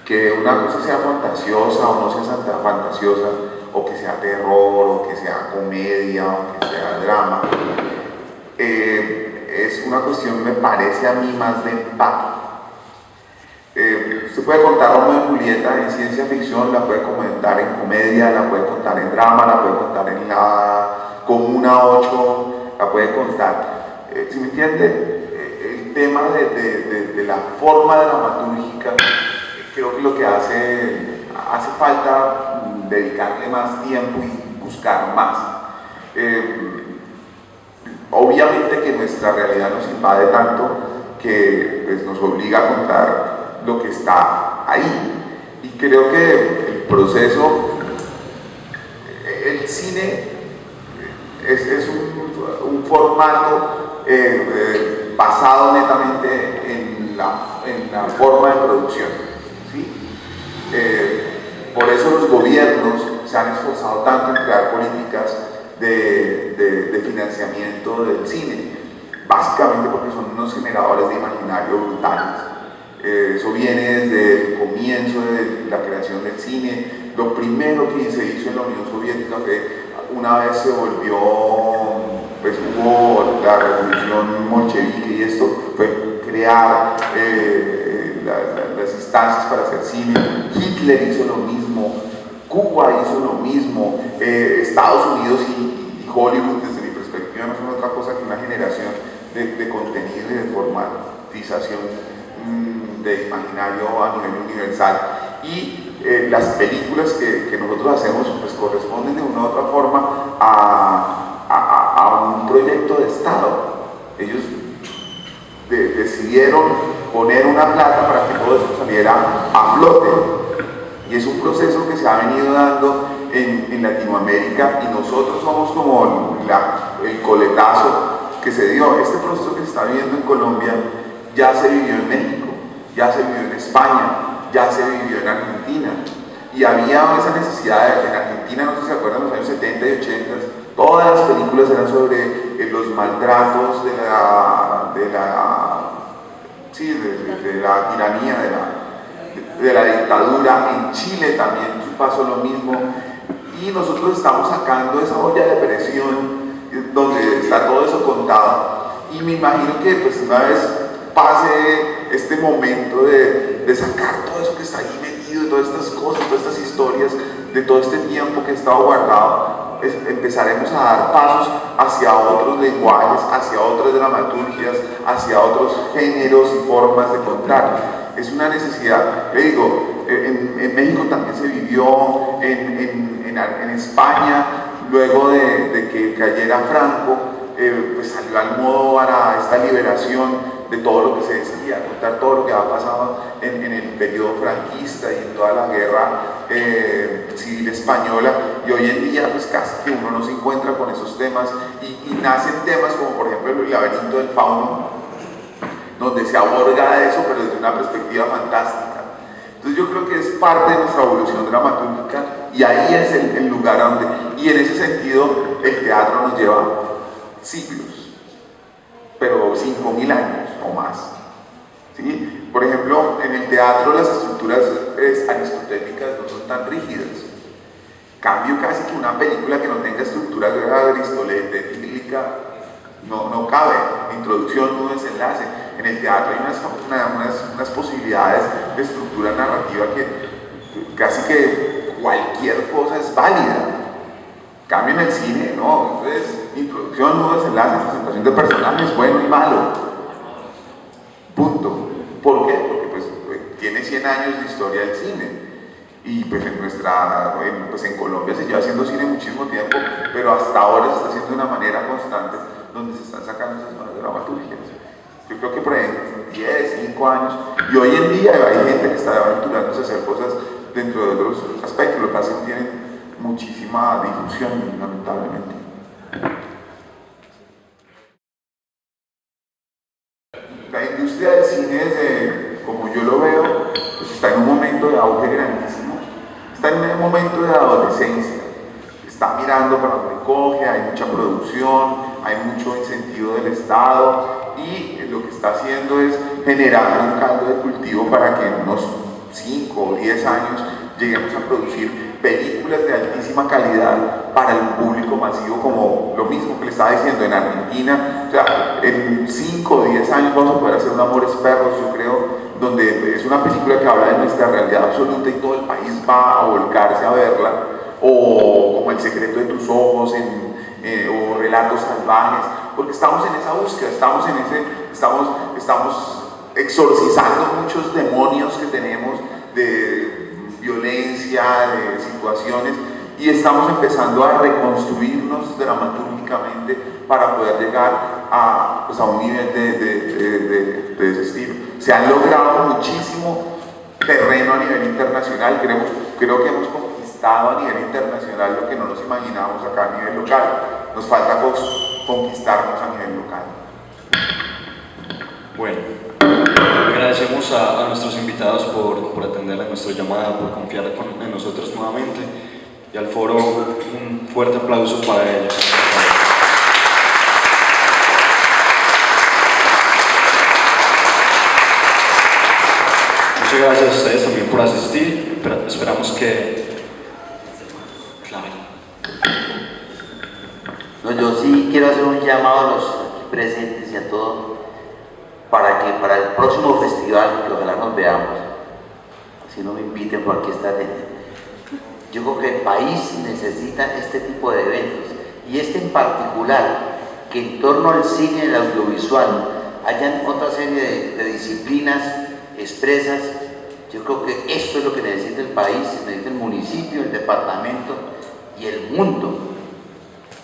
Que una cosa sea fantasiosa o no sea fantasiosa, o que sea terror, o que sea comedia, o que sea drama, es una cuestión, me parece a mí, más de empaque. Usted puede contar Romeo y Julieta en ciencia ficción, la puede contar en comedia, la puede contar en drama, la puede contar en la Comuna 8, la puede contar. ¿Sí me entiende? El tema de la forma dramatúrgica, creo que lo que hace falta dedicarle más tiempo y buscar más. Obviamente que nuestra realidad nos invade tanto que pues, nos obliga a contar lo que está ahí. Y creo que el proceso, el cine es un formato basado netamente en la forma de producción, ¿sí? Por eso los gobiernos se han esforzado tanto en crear políticas de financiamiento del cine, básicamente porque son unos generadores de imaginario brutales. Eso viene desde el comienzo de la creación del cine. Lo primero que se hizo en la Unión Soviética fue, una vez se volvió, pues hubo la revolución bolchevique y esto fue crear las instancias para hacer cine. Hitler hizo lo mismo, Cuba hizo lo mismo, Estados Unidos y Hollywood, desde mi perspectiva, no son otra cosa que una generación de contenido y de formatización de imaginario a nivel universal. Y las películas que nosotros hacemos pues corresponden de una u otra forma a un proyecto de Estado. Ellos decidieron poner una plata para que todo esto saliera a flote, y es un proceso que se ha venido dando en Latinoamérica, y nosotros somos como el coletazo que se dio. Este proceso que se está viviendo en Colombia ya se vivió en México, ya se vivió en España, ya se vivió en Argentina, y había esa necesidad en Argentina, no sé si se acuerdan, en los años 70 y 80, todas las películas eran sobre los maltratos de la tiranía, de la dictadura. En Chile también pasó lo mismo, y nosotros estamos sacando esa olla de presión donde está todo eso contado, y me imagino que pues una vez pase este momento de sacar todo eso que está ahí metido, todas estas cosas, todas estas historias, de todo este tiempo que ha estado guardado, empezaremos a dar pasos hacia otros lenguajes, hacia otras dramaturgias, hacia otros géneros y formas de contar. Es una necesidad, le digo, en México también se vivió, en España, luego de que cayera Franco, pues salió Almodóvar a esta liberación de todo lo que se decía, contar todo lo que había pasado en el periodo franquista y en toda la guerra civil española, y hoy en día pues casi que uno no se encuentra con esos temas, y nacen temas como por ejemplo el laberinto del fauno, donde se aborda eso pero desde una perspectiva fantástica. Entonces yo creo que es parte de nuestra evolución dramatúrgica, y ahí es el lugar donde, y en ese sentido el teatro nos lleva siglos, pero 5.000 años o más, ¿sí? Por ejemplo, en el teatro las estructuras aristotélicas no son tan rígidas. Cambio casi que una película que no tenga estructura estructura aristolete-tílica no cabe. Introducción, nudo, desenlace. En el teatro hay unas posibilidades de estructura narrativa que casi que cualquier cosa es válida. Cambio en el cine, no. Entonces, introducción, nudo, desenlace, presentación de personajes, bueno y malo. Punto. ¿Por qué? Porque pues tiene 100 años de historia del cine. Y pues en Colombia se lleva haciendo cine muchísimo tiempo, pero hasta ahora se está haciendo de una manera constante, donde se están sacando esas nuevas dramaturgias. Yo creo que por ejemplo, 10, 5 años, y hoy en día hay gente que está aventurándose a hacer cosas dentro de otros aspectos, lo que pasa es que tienen muchísima difusión, lamentablemente. La industria del cine, como yo lo veo, pues está en un momento de auge grandísimo, está en un momento de adolescencia, está mirando para donde coge, hay mucha producción, hay mucho incentivo del Estado y lo que está haciendo es generar un caldo de cultivo para que en unos 5 o 10 años lleguemos a producir películas de altísima calidad para el público masivo, como lo mismo que le estaba diciendo en Argentina. O sea, en 5 o 10 años vamos a poder hacer un Amores Perros, yo creo, donde es una película que habla de nuestra realidad absoluta y todo el país va a volcarse a verla, o como El secreto de tus ojos, o Relatos salvajes, porque estamos en esa búsqueda, estamos exorcizando muchos demonios que tenemos de violencia, de situaciones, y estamos empezando a reconstruirnos dramatúrgicamente para poder llegar a un nivel de ese estilo. Se han logrado muchísimo terreno a nivel internacional, creo que hemos conquistado a nivel internacional lo que no nos imaginábamos acá a nivel local. Nos falta conquistarnos a nivel local. Bueno, agradecemos a nuestros invitados por atender a nuestra llamada, por confiar en nosotros nuevamente, y al foro un fuerte aplauso para ellos. Muchas gracias a ustedes también por asistir, pero esperamos que... Claro. No, yo sí quiero hacer un llamado a los aquí presentes y a todos para que para el próximo festival, que ojalá nos veamos, si no me inviten por aquí estaré. Yo creo que el país necesita este tipo de eventos, y este en particular, que en torno al cine y el audiovisual hayan otra serie de disciplinas expresas. Yo creo que esto es lo que necesita el país, necesita el municipio, el departamento y el mundo,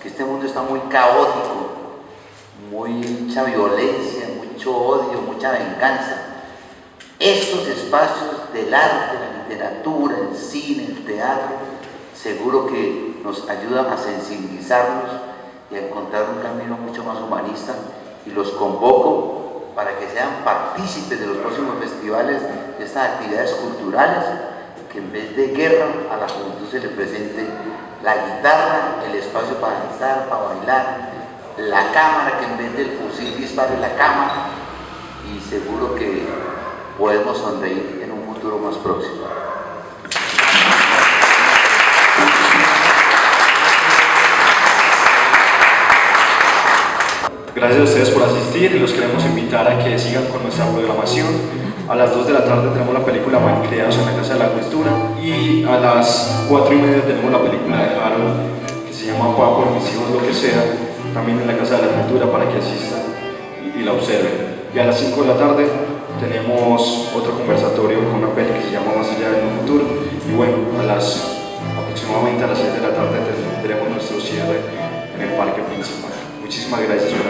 que este mundo está muy caótico, mucha violencia, mucho odio, mucha venganza. Estos espacios del arte, la literatura, el cine, el teatro, seguro que nos ayudan a sensibilizarnos y a encontrar un camino mucho más humanista, y los convoco para que sean partícipes de los próximos festivales, de estas actividades culturales, que en vez de guerra a la juventud se le presente la guitarra, el espacio para danzar, para bailar, la cámara, que en vez del fusil dispare la cámara, y seguro que podemos sonreír en un futuro más próximo. Gracias a ustedes por asistir, y los queremos invitar a que sigan con nuestra programación. A las 2 de la tarde tenemos la película Malcriados en la Casa de la Cultura, y a las 4:30 tenemos la película de Harold, que se llama Papo, mis hijos, lo que sea, también en la Casa de la Cultura, para que asistan y la observen. Y a las 5 de la tarde tenemos otro conversatorio con una peli que se llama Más allá del futuro, y bueno, aproximadamente a las 6 de la tarde tendremos nuestro cierre en el parque principal. Muchísimas gracias por